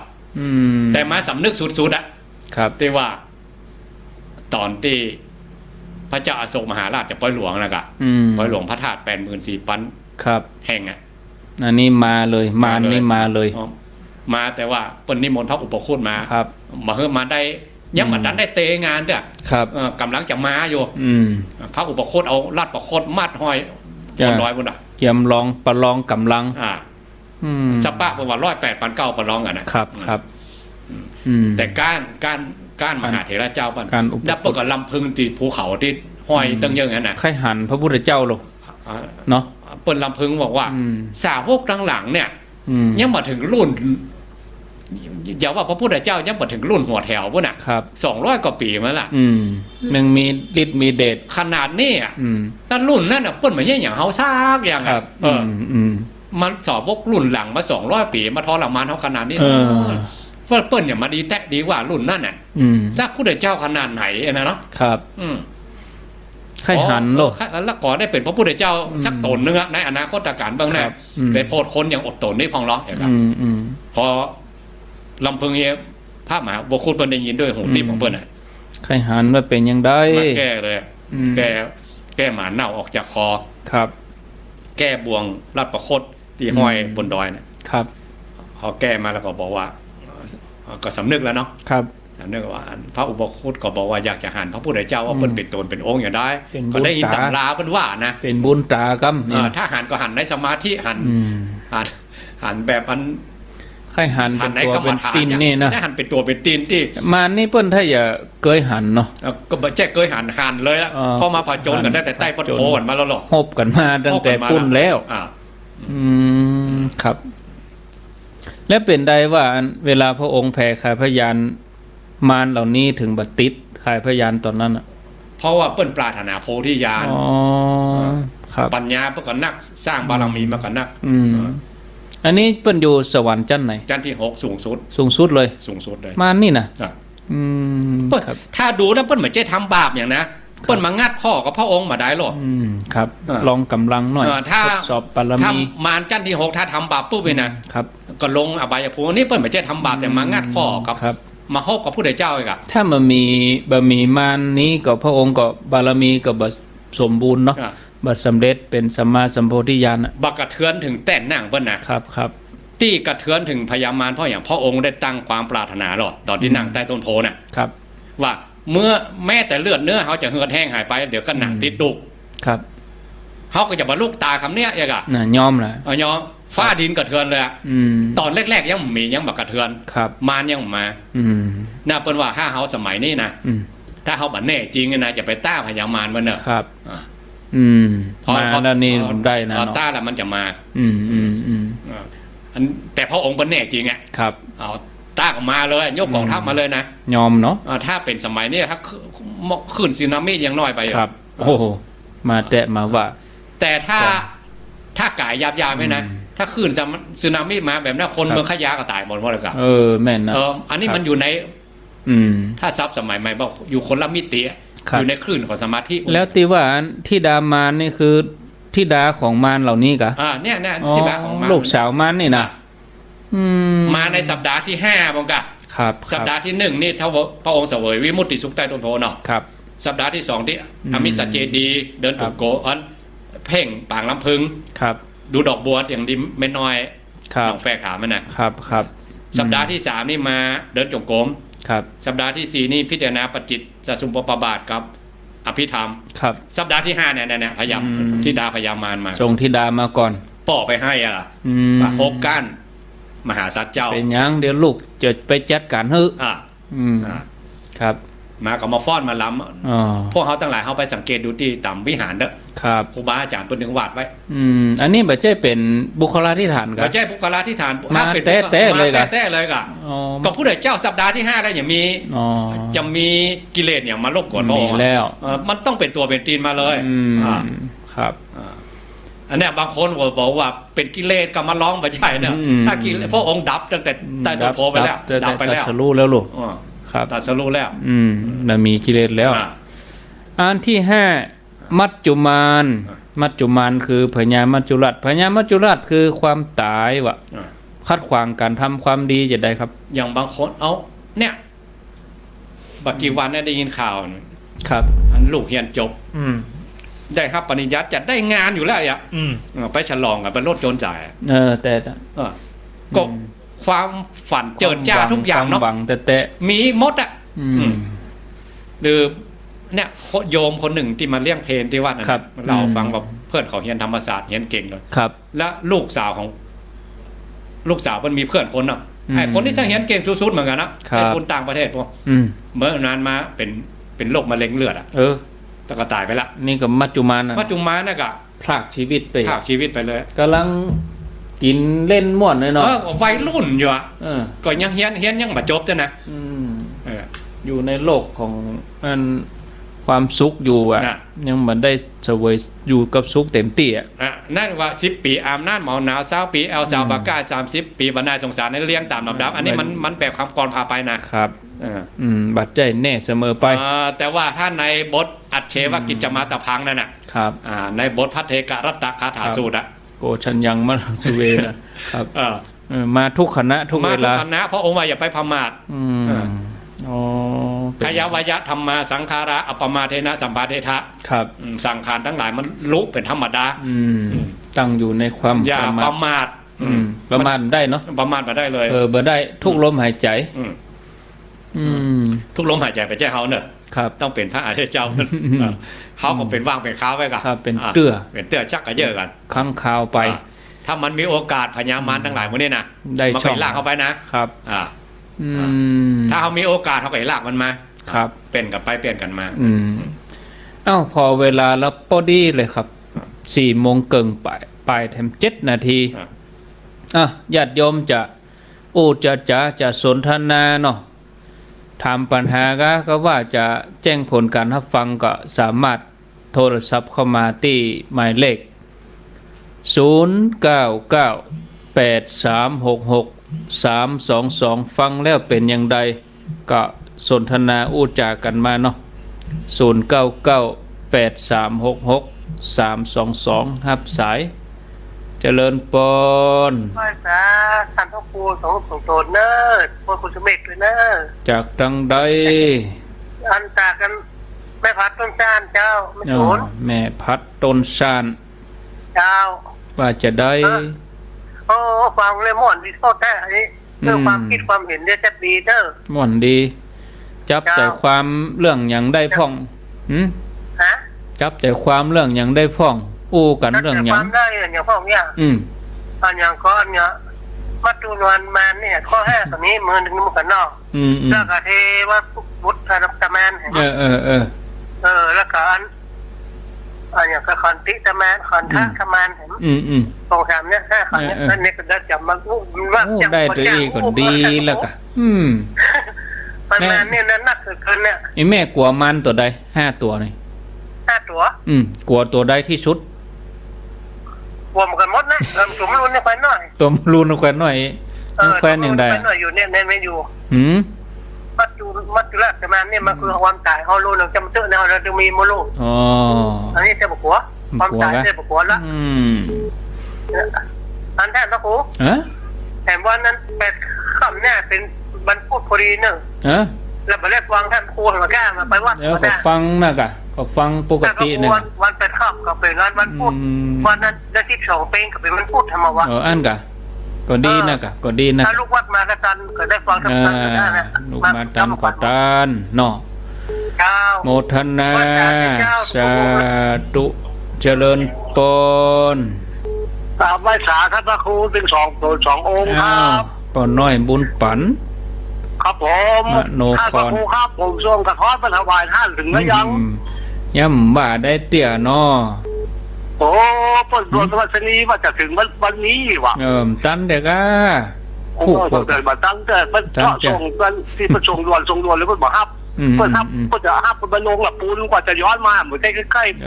แต่มาสำนึกสุดๆอ่ะที่ว่าตอนที่ พระเจ้าอโศกมหาราชจะปล่อยหลวงนะกะปล่อยหลวงพระธาตุ84,000ครับแห่งอ่ะอันนี้มาเลยมานี่มาเลยมาแต่ว่าเปิ้นนิมนต์พระอุปคุตมาครับมาเฮือมาได้ยังมาดันได้เตงานเด้อครับกำลังจะมาอยู่พระอุปคุตเอาลาดประคตมัดห้อยบนร้อยบนอ่ะเกี่ยมลองประลองกำลังสปะประมาณ108,900ประลองกันนะครับแต่ก้านมหาเถระเจ้าปั้นดับประกอบลำพึงตีภูเขาที่ห้อยตั้งเยอะงั้นน่ะใครหันพระพุทธเจ้าหรอเนาะเปิ้นลำพึงบอกว่าสาวกหลังเนี่ยยังมาถึงรุ่นอย่าว่าพระพุทธเจ้ายังมาถึงรุ่นหัวแถวพุ่นน่ะ200 กว่าปีมาละนึงมีฤทธิ์มีเดชขนาดนี้อ่ะนั่นรุ่นนั่นน่ะเปิ้นเหมือนอย่างเฮาซากอย่างอ่ะมันสอบพวกรุ่นหลังมา200 ปีมาทรมานเฮาขนาดนี้เปิ้นอย่ามาดีแตะดีว่ารุ่นนั่นน่ะถ้าพุทธเจ้าขนาดไหนนะเนาะครับใครหันโลกแล้วก่อนได้เป็นพระพุทธเจ้าสักตนนึงในอนาคตการบ้างแน่ได้โพดคนอย่างอดทนได้ฟองร้องอย่างนั้นพอลำพึงเอภาพมหาบุคคลเปิ้นได้ยินด้วยหูทิพย์ของเปิ้นน่ะใครหันว่าเป็นยังได้มาแก้เลยแก้หมาเน่าออกจากคอครับแก้บ่วงลาดประคตตีห้อยบนดอยน่ะครับพอแก้มาแล้วก็บอกว่าก็สำนึกแล้วเนาะครับสำนึกว่าพระอุปคุตก็บอกว่าอยากจะหันพระพุทธเจ้าว่าเปิ้นเป็นตนเป็นองค์อย่างได้ก็ได้ยินตำราเปิ้นว่านะเป็นบุญตากรรมถ้าหันก็หันในสมาธิหันแบบมันใครหันเป็นตัวเป็นตีนนี่นะหันเป็นตัวเป็นตีนที่มานี่เปิ้นถ้าอย่าเกยหันเนาะก็บ่แจ้เกยหันเลยละพอมาผจญกันได้แต่ใต้ปโพกันมาแล้วหรอหบกันมาตั้งแต่ปุ้นแล้วครับและเป็นได้ว่าเวลาพระองค์แผ่ขายพยานมารเหล่านี้ถึงบัติดขายพยานตอนนั้นอ่ะเพราะว่าเปิ้นปรารถนาโพธิญาณปัญญาเปิ้นก็นักสร้างบารมีมากันนักอันนี้เปิ้นอยู่สวรรค์ชั้นไหนชั้นที่6สูงสุดเลยมารนี่นะถ้าดูแล้วเปิ้นเหมือนจะทำบาปอย่างนะเปิ้นมางัดข้อกับพระองค์มาได้หรอครับลองกำลังหน่อยทดสอบบารมีมารชั้นที่6ถ้าทำบาปปุ๊บเลยนะครับก็ลงอบายภูมินี่เปิ้นเหมือนจะทำบาปแต่มางัดข้อกับมาฮบกับผู้ใดเจ้าอีกอะถ้ามันมีบะหมี่มารนี้กับพระองค์ก็บารมีก็บ่สมบูรณ์เนาะบ่สำเร็จเป็นสัมมาสัมโพธิญาณบักกระเทือนถึงแต่นนั่งเพิ่นนะครับที่กระเทือนถึงพญามารเพราะอย่างพระองค์ได้ตั้งความปรารถนาหรอตอนที่นั่งใต้ต้นโพน่ะครับว่าเมื่อแม้แต่เลือดเนื้อเขาจะเหือดแห้งหายไปเดี๋ยวก็หนังติดดุครับเขาก็จะบรรลุตาคำเนี้ยอย่างน่ะยอมเลยยอมฟ้าดินกระเทือนเลยตอนแรกๆยังมียังบักกระเทือนมารยังมาน่าเป็นว่าถ้าเขาสมัยนี้นะถ้าเขาบัดแน่จริงนะจะไปต้าพญามารมันเนอะครับพอแล้วนี่ได้นะต้าแล้วมันจะมาแต่พระองค์บัดแน่จริงอ่ะครับเอาต้าออกมาเลยยกกองทัพมาเลยนะยอมเนาะถ้าเป็นสมัยนี้ถ้าขึ้นสึนามิยังน้อยไปครับโอ้มาแตะมาว่าแต่ถ้ากายยาบๆไหมนะถ้าขึ้นสึนามิมาแบบนั้นคนเมืองขยะก็ตายหมดเลยครับแม่นนะอันนี้มันอยู่ในถ้าซับสมัยใหม่บอกอยู่คนละมิติอยู่ในคลื่นของสมาธิแล้วตีว่าที่ดามารนี่คือที่ดาของมารเหล่านี้กะเนี่ยที่ดาของมารลูกสาวมารนี่นะมาในสัปดาห์ที่5บ้างกะสัปดาห์ที่1นี่พระองค์เสวยวิมุตติสุขใต้ต้นโพเนาะสัปดาห์ที่2ที่อมิสเจดีเดินถูกโกอันเพ่งปางลำพึงดูดอกบัวอย่างดีไม่น้อยน้องแฝกขามันนะครับสัปดาห์ที่3นี่มาเดินจงกรมสัปดาห์ที่4นี่พิจารณาปจิตจสุปปบาทกับอภิธรรมสัปดาห์ที่5เนี่ยพยายามที่ดาพยามารมาทรงที่ดามาก่อนป่อไปให้พบก้านมหาสัจเจ้าเป็นยังเดี๋ยวลูกจะไปจัดการฮึครับมาก็มาฟ้อนมาล้ำพวกเขาตั้งหลายเขาไปสังเกตดูที่ต่ำวิหารเด้อครูบาอาจารย์เปิ้นถึงวาดไว้อันนี้บ่ใช่เป็นบุคลาธิฐานกันบ่ใช่บุคลาธิฐานถ้าเป็นแต่เลยก็ผู้ใดเจ้าสัปดาห์ที่5ได้อย่างมีจะมีกิเลสเนี่ยมาลบกวนพระองค์แล้วมันต้องเป็นตัวเป็นตีนมาเลยครับอันนี้บางคนบอกว่าเป็นกิเลสก็มาร้องบ่ใช่เนี่ยถ้ากิเลสพระองค์ดับตั้งแต่ใต้ต้นโพไปแล้วดับไปแล้วตัดสรู้แล้วลูกตัดสรู้แล้วมันมีกิเลสแล้วอันที่5มัจจุมานคือพญามัจจุราชคือความตายวะคัดขวางการทำความดีจะได้ครับอย่างบางคนเอาเนี่ยบักกี่วันเนี่ยได้ยินข่าว ครับอันลูกเรียนจบ ได้รับปริญญาจะได้งานอยู่แล้วอ่ะไปฉลองกันเป็นรถยนต์จ่าย แต่ก็ความฝันเจิดจ้าทุกอย่างเนาะแต่มีหมดอ่ะหรือเนี่ยโยมคนหนึ่งที่มาเลี้ยงเพลนที่ว่านั่นเราฟังแบบเพื่อนเขาเรียนธรรมศาสตร์เรียนเก่งเลยและลูกสาวมันมีเพื่อนคนน่ะไอ้คนที่สร้างเรียนเก่งสุดๆเหมือนกันนะไอ้คนต่างประเทศพวกเมื่อนานมาเป็นโรคมะเร็งเลือดอ่ะแล้วก็ตายไปละนี่ก็มัจจุมานะก็พรากชีวิตไปเลยกำลังกินเล่นม่วนเลยเนาะวัยรุ่นอยู่อ่ะก็ยังเฮียนยังมาจบจ้ะนะอยู่ในโลกของมันความสุขอยู่อ่ะยังเหมือนได้เสวยอยู่กับสุขเต็มที่อ่ะนั่นว่า10 ปีอามนาจหมอหนาว20 ปีแอลสาวบาก้า30 ปีบรรณาสงสารในเลี้ยงตามลำดับอันนี้มันแบบคำกรพาไปนะครับบัดใจแน่เสมอไปแต่ว่าถ้าในบทอัจเชวกิจมาตพังนั่นน่ะในบทพัทเทกรัตตคาถาสูตรอ่ะโกชัญญังมะสุเวนะครับมาทุกคณะทุกเวลามาทุกคณะเพราะองค์ว่าอย่าไปพมาทขยาวายะธรรมาสังขาระอัปปมาเทนะสัมปาเททะสังขารทั้งหลายมันรู้เป็นธรรมดาตั้งอยู่ในความอย่าประมาทประมาทได้เนาะประมาทมาได้เลยบ่ได้ทุกลมหายใจทุกลมหายใจไปแจ้เฮาเนอะต้องเป็นพระอาทิตย์เจ้าเขาก็เป็นว่างเป็นค้าไว้กันเป็นเตื้อชักกระเยอะกันข้างข่าวไปถ้ามันมีโอกาสพญามารทั้งหลายพวกนี้นะมันไปลากเข้าไปนะครับถ้าเขามีโอกาสเขาไปลากมันมาเป็นกันไปเปลี่ยนกันมาพอเวลาแล้วพอดีเลยครับ4 โมงเกิงไปแถม7 นาทีญาติโยมจะจะสนทนาเนาะถามปัญหาก็ว่าจะแจ้งผลการรับฟังก็สามารถโทรศัพท์เข้ามาที่หมายเลข0998366322ฟังแล้วเป็นอย่างใดก็สนทนาอู้จากันมาเนาะ0998366322รับสายเจริญปนไหว้สาท่านพระครูส่งโตนเนอร์พวกคุณสมเด็จด้วยเนอร์จากดังใดอันจากกันแม่พัดต้นชานเจ้าไม่สนแม่พัดต้นชานเจ้าว่าจะได้ฟังเลยม่วนดีโทษแท้อันนี้เรื่องความคิดความเห็นเนี่ยจะดีเนอร์ม่วนดีจับแต่ความเรื่องอย่างได้พ่องจับแต่ความเรื่องอย่างได้พ่องอู้กันเรื่องอย่างได้อย่างพ่องเนี่ยอันอย่างก็อันเนี้ยมัตตุนวันมาเนี่ยข้อ5ตัวนี้มือหนึ่งมือกันนอกแล้วก็เทว่าบุตรธรรมตะแมนแล้วก็อันอย่างก็คอนติตะแมนคอนท่าตะแมนเห็นตรง3เนี่ย5คอนเนี่ยอันนี้ก็ได้จำมาว่าได้ตัวอีกก็ดีแล้วก็ประมาณนี้นั่นนักเกินเนี่ยไอ้แม่กลัวมันตัวใด5 ตัวนี่5 ตัวกลัวตัวใดที่สุดรวมกันหมดนะตัวมรุนในแควนหน่อยตัวมรุนในแควนหน่อยแควนอย่างใดหน่อยอยู่เนี่ยไม่อยู่มัดจุแรกแต่มันเนี่ยมันคือความตายเขารู้หนึ่งจะมาเจอเนี่ยเราจะมีโมโลอันนี้จะบอกว่าความตายจะบอกว่าละอันแท้นะครูแถมว่านั้นเป็นคำเนี่ยเป็นบรรพุพอดีเนอะแล้วมาเรียกวางท่านครูมาแก้มาไปวัดก็ฟังนะกะก็ฟังปกตินะวันเป็นข้ามก็เป็นวันพูดวันนั้นได้12 ปีก็เป็นวันพูดธรรมวะอันกะก็ดีนะกะก็ดีนะถ้าลูกวัดมากระตันก็ได้ฟังทั้งนั้นนะลูกมาตันก็ตันเนาะโมทนาสาธุเจริญปนกราบไหว้สาท่านพระครูถึง2 องค์ครับปอน้อยบุญปันครับผมท่านพระครูครับผมส่งกระท้อนมาถวายท่านถึงแล้วยังย่ำว่าได้เตี่ยนอโอ้ปนส่วนวัสนีว่าจะถึงวันนี้วะตันเด็กอ่ะผู้คนเกิดมาตั้งแต่เพิ่นส่งกันที่เพิ่นส่งด่วนหรือเพิ่นบอกฮับเพิ่นฮับเพิ่นจะฮับเพิ่นลงหลับปูนกว่าจะย้อนมาเหมือนใกล้ๆ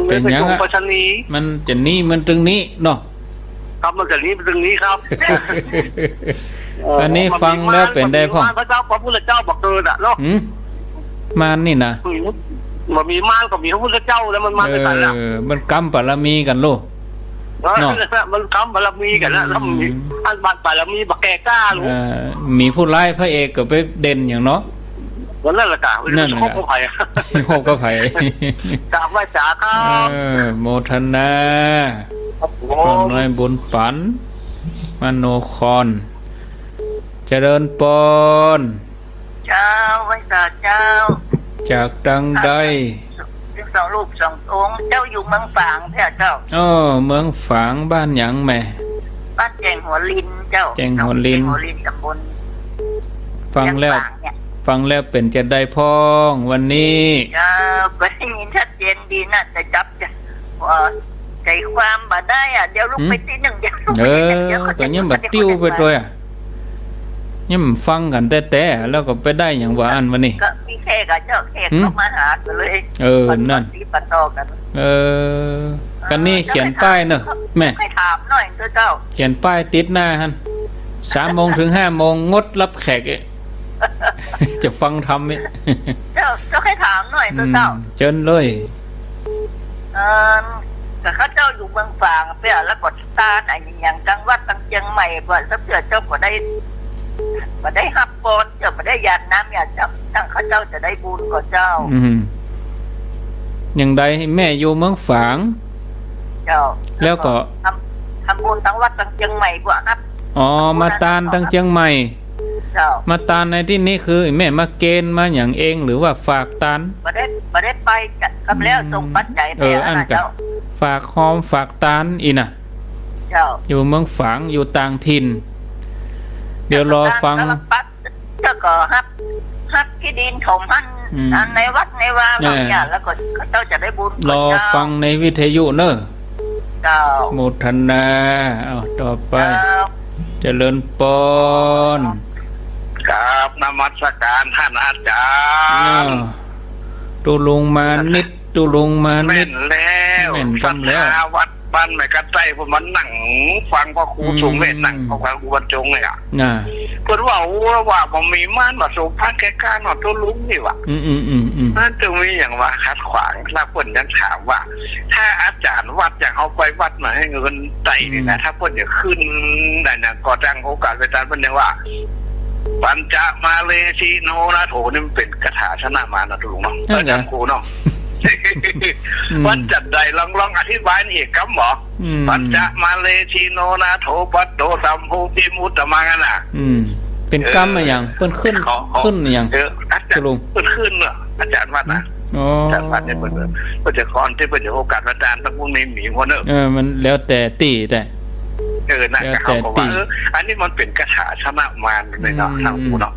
เป็นยังไงวัสนีมันจะนี้มันตรงนี้เนาะครับมันจะนี้เป็นตรงนี้ครับอันนี้ฟังแล้วเป็นได้พ่อพระเจ้าพระพุทธเจ้าบอกเกิดอ่ะเนาะมานนี่นะมันมีม่านก็มีพระพุทธเจ้าแล้วมันมาเป็นกันละมันกำบารมีกันลูกเนาะมันกำบารมีกันแล้วมีอันบารมีบักแก่กล้าลูกมีผู้ร้ายพระเอกก็ไปเด่นอย่างเนาะ วันนั้นแหละจ้ะ นั่นแหละ ครบก็ไผ่ โคกก็ไผ่ จ้าไหว้จ้าครับ โมทนา ครับผ ขอ ม น้อยบุญปันมโนคอนเจริญปน เจ้าไหว้จ้าเจ้า จากดังใด สองลูกสององค์เจ้าอยู่เมืองฝางเพี่เจ้า เมืองฝางบ้านหยังแม่ บ้านแจงหัวลินเจ้า แจงหัวลิน หัวลินตำบล ฟังแล้ว เมือฝางเนี่ย ฟังแล้วเป็นจะได้พ้องวันนี้ ก็ได้ยินชัดเจนดีนะแต่จับใจความมาได้อะเดี๋ยวลูกไปที่หนึ่งเดี๋ยวลูก เอ ไปที่หนึ่ง อ เดี๋ยวเขา ก็ จะ ยังบัดติ้วไปด้วยยังฟังกันแต่แล้วก็ไปได้อย่างว่าอันวันนี้ ก็มีแขกกับเจ้าแขกเข้ามาหากันเลย นั่น ปฏิปต่อกัน กันนี่เขียนป้ายเนอะแม่ ให้ถามหน่อยเจ้า เขียนป้ายติดหน้าฮัน3 โมงถึง 5 โมงงดรับแขกเอ๊ะ จะฟังทำเนี่ย เจ้าให้ถามหน่อยเจ้า เจิญเลย แต่ข้าเจ้าอยู่เมืองฝางเพื่อแล้วก็ตาไหนอย่างจังหวัดตั้งเชียงใหม่ก่อนสักเดือนเจ้าก็ได้ฮับปอนเจ้าก็ได้ยานน้ำยาจับตั้งข้าเจ้าจะได้บุญก่อนเจ้า อย่างใดแม่อยู่เมืองฝาง เจ้า แล้วก็ ทำบุญทั้งวัดตั้งเชียงใหม่กว่าครับ มาตานตั้งเชียงใหม่ เจ้า มาตานในที่นี้คือแม่มาเกณฑ์มาอย่างเองหรือว่าฝากตาน มาได้ไปจัดกับแล้วส่งปัจจัย อันกับ เจ้า ฝากหอมฝากตานอีน่ะ เจ้า อยู่เมืองฝางอยู่ต่างถิ่น เดี๋ยวรอฟัง เจ้าก็ฮับที่ดินถมหันในวัดในวาบางอย่างแล้วก็เจ้าจะได้บุญ รอฟังในวิทยุเนอะ เจ้า โมทนาต่อไปเจริญปน ครับนมัสการท่านอาจารย์ ตุลุงมานิดตุลุงมานิ แม่ ด นแล้ว แม่นกำแล้ว วัดบ้านไม่กระใจผมมันนั่งฟังพ่อครูสูงเวทนั่งพ่อครูบรรจงเลยอ่ะเพิ่นว่าผมมีม่านมาสูงพันแก่การหนอตัวลุงนี่ว่ะนั่นจึงมีอย่างว่าคัดขวางแล้วเพิ่นยังถามว่า ถ้าอาจารย์วัดอย่างเอาไปวัดมาให้เงินใจนี่นะถ้าเพิ่นจะขึ้นได้นะก็ตั้งโอกาสอาจารย์เพิ่นเนี่ยว่าปัญจมาเลชีโนนะโถนี่มันเป็นคาถาชนะมานะทุลุงเนาะอาจารย์ครูเนาะปัญจใดลองอธิบายนี่อีกคำหมอปัญจมาเลชีโนนาโถปัตโตสัมภูติมุตตะมังน่ะเป็นกรรมอะไรอย่างเพิ่นขึ้นอย่าง อาจารย์เพิ่นขึ้นเนอะอาจารย์วัดนะอาจารย์วัดเนี่ยเพิ่นจะคอนที่เพิ่นจะโอกาสอาจารย์ต้องพวกนี้หมีคนเนอะมันแล้วแต่ตีแต่น่ะเขาบอกว่าอันนี้มันเป็นคาถาชนะมารเลยเนาะทางกูเนาะ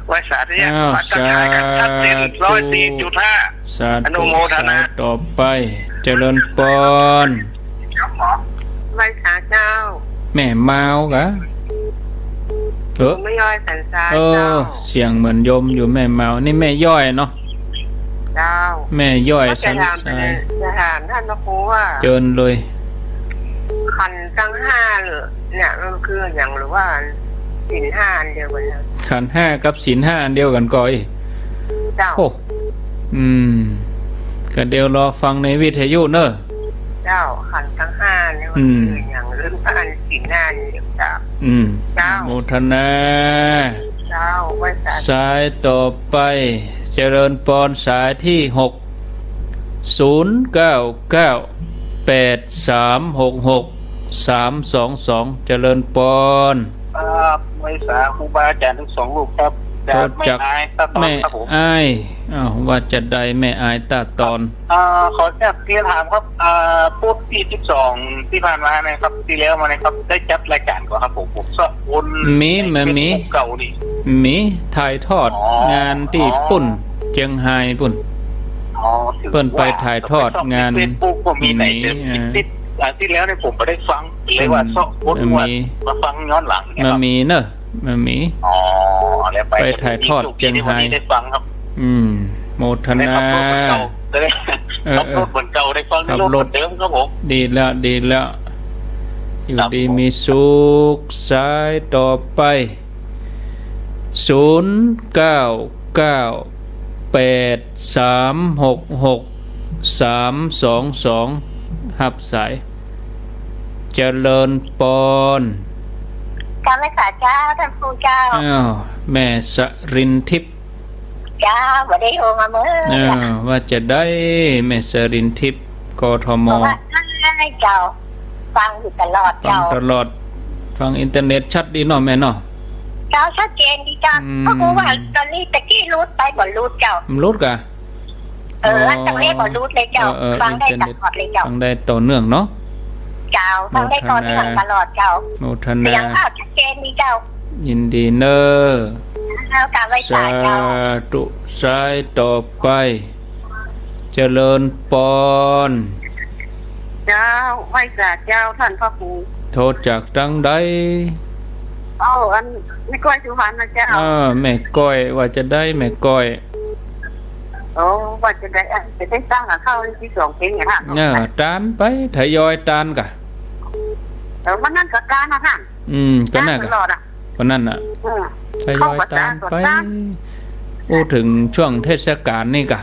ไว้สาธุเนี่ยมาตั้งใจกันชัดเจน104.5สา อนุโมทนา ต่อไปเจริญปน ครับหมอไว้สาเจ้า แม่เมากะไม่ย่อยสันทรายเจ้าเสียงเหมือนโยมอยู่แม่เมานี่แม่ย่อยเนาะเจ้าแม่ย่อยสันทรายจะถามท่านพระครูว่าเจิญเลยขันธ์ทั้ง5เนี่ยมันคืออย่างหรือว่าศีล5อันเดียวกันนะขันธ์5กับศีล5อันเดียวกันก่อยเจ้าก็เดี๋ยวรอฟังในวิทยุเนอะเจ้าขันธ์ทั้ง5เนี่ยมันคืออย่างหรือว่าอันศีล5นี่เจ้าเจ้าโมทนา เจ้าไว้สายต่อไปเจริญปนสายที่6 0998366 322เจริญปนไว้สาครูบาอาจารย์ทั้ง2รูปครับจากแม่อายว่าจะได้แม่อายตาตอนขอแจ้งเรียนถามครับพูดที่12ที่ผ่านมานะครับที่แล้วมานะครับได้จัดรายการก่อนครับผมสอบคนมีเก่านี่มีถ่ายทอดงานที่ปุ่นเจียงไฮ้ปุ่นเปิ้นไปถ่ายทอดงานมีไหนติดที่แล้วเนี่ยผมไม่ได้ฟังเลยว่าสอบคนมาฟังย้อนหลังมันมีเนอะมันมีไปถ่ายทอดเจียงไฮ้ได้ฟังครับโมทนาขับรถเหมือนเก่าได้ฟังรถเหมือนเดิมครับผมดีแล้วอยู่ดีมีสุขสายต่อไป0998366322หับสายเจริญปนการรักษาเจ้าท่านครูเจ้าแม่สรินทิพย์ จ้าบ่ได้โทรมาเมื่อ ว่าจะได้แม่สรินทิพย์กทม เพราะว่าให้เจ้าฟังอยู่ตลอด ฟัง เจ้า ตลอดฟังอินเทอร์เน็ตชัดดีเนาะแม่เนาะ เจ้าชัดเจนดีจ้าเพราะว่าตอนนี้ตะกี้รูดไปบ่รูดเจ้า มันรุดกะ ตั้งเลขบ่รูดเลยเจ้าฟังได้ตลอดเลยเจ้า ฟังได้ต่อเนื่องเนาะ เจ้าฟังได้ตอนนี้ตลอดเจ้า โมทนา เสียงภาพชัดเจนดีเจ้า ยินดีเนอ แล้วการไว้ สา สายเจ้า ธุสายต่อไป เจริญปอน เจ้าไว้สายเจ้าท่านพระครู โทษจากดังใด อันไม่ก้อยสุพรรณนะเจ้า แม่ก้อยว่าจะได้แม่ก้อย ว่าจะได้สร้างเข้าที่สองเพลงอย่างนั้น ตานไปทยอยตานกะ วันนั้นกับการนะท่าน ก็น่า ต กะ ลอดอ่ะ วันนั้นน่ะทยอยตานไปพูดถึงช่วงเทศกาลนี่กะ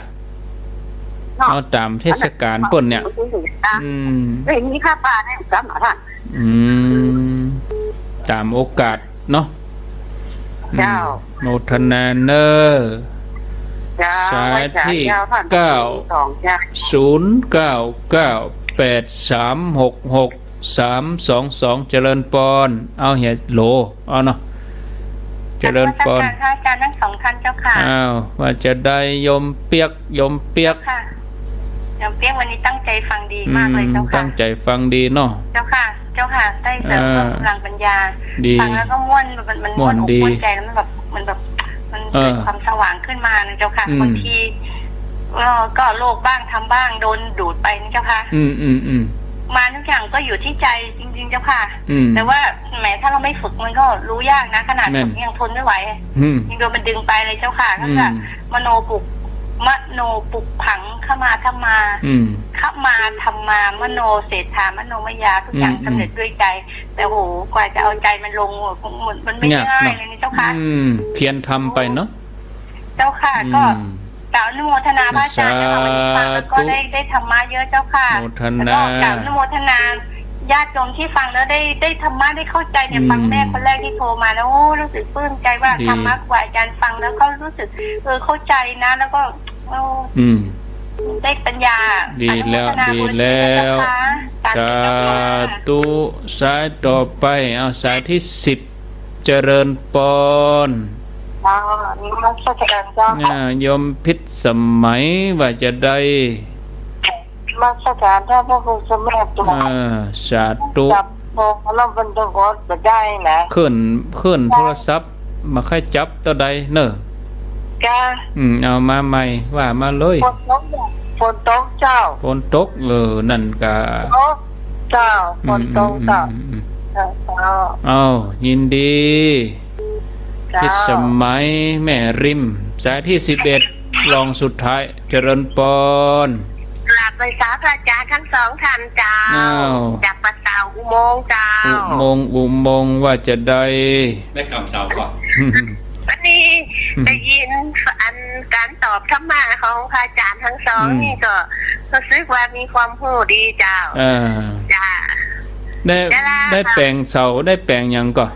เอาตามเทศกาลป่นเนี่ยเรื่องนี้ข้าป่าเนี่ยจำมาท่านตามโอกาสเนาะ เจ้า โมทนาเนอร์สายที่90998366322เจริญปอนเอาเหียโหลเอาเนาะเจริญปอน อาจารย์ทั้งสองท่านเจ้าค่ะ ว่าจะได้ยมเปียกยมเปียกวันนี้ตั้งใจฟังดีมากเลยเจ้าค่ะตั้งใจฟังดีเนาะเจ้าค่ะได้เสริมพลังปัญญาฟังแล้วก็ม่วนมันม่วนอกม่วนใจแล้วมันเกิดความสว่างขึ้นมานะเจ้าค่ะบางทีก็โลกบ้างทำบ้างโดนดูดไปนะเจ้าค่ะมาทุกอย่างก็อยู่ที่ใจจริงๆเจ้าค่ะแต่ว่าแหมถ้าเราไม่ฝึกมันก็รู้ยากนะขนาดฝึกยังทนไม่ไหวยังโดนมันดึงไปเลยเจ้าค่ะก็จะมโนปลุกผังเข้ามาทำมา มโนเศรษฐามโนมยาทุกอย่างสำเร็จด้วยใจแต่โหกว่าจะเอาใจมันลงมันไม่ง่ายเลยนี่เจ้าค่ะเพียรทำไปเนาะเจ้าค่ะก็กล่าวอนุโมทนาพระอาจารย์นะคะวันนี้ฟังแล้วก็ได้ธรรมะเยอะเจ้าค่ะแล้วก็กล่าวอนุโมทนาญาติโยมที่ฟังแล้วได้ธรรมะได้เข้าใจเนี่ยฟังแม่คนแรกที่โทรมาแล้วรู้สึกปลื้มใจว่าธรรมะกว่าอาจารย์ฟังแล้วก็รู้สึกเข้าใจนะแล้วก็ได้ปัญญาดีแล้วสาธุสายต่อไปเอาสายที่10เจริญปอนยมพิษสมัยว่าจะได้มาสถานถ้าพระคุณสมเด็จตัวสาธุจับโมแล้วมันต้องกดจะได้นะขึ้นโทรศัพท์มาค่อยจับตัวใดเนอะเอามาใหม่ว่ามาเลยฝนตกเจ้าฝนตกนั่นกะเจ้าฝนตกเจ้ายินดีพิสมัยแม่ริมสายที่11รองสุดท้ายเจริญปอนกราบไปสาพระอาจารย์ทั้งสองท่านเจ้าจากปัสสาวอุโมงค์เจ้าอุโมงค์ว่าจะได้กำเสาก่อนวันนี้ได้ยินการตอบธรรมะของพระอาจารย์ทั้งสองนี่ก็รู้สึกว่ามีความรู้ดีเจ้าจ้าได้แปลงเสาได้แปลงยังก่อน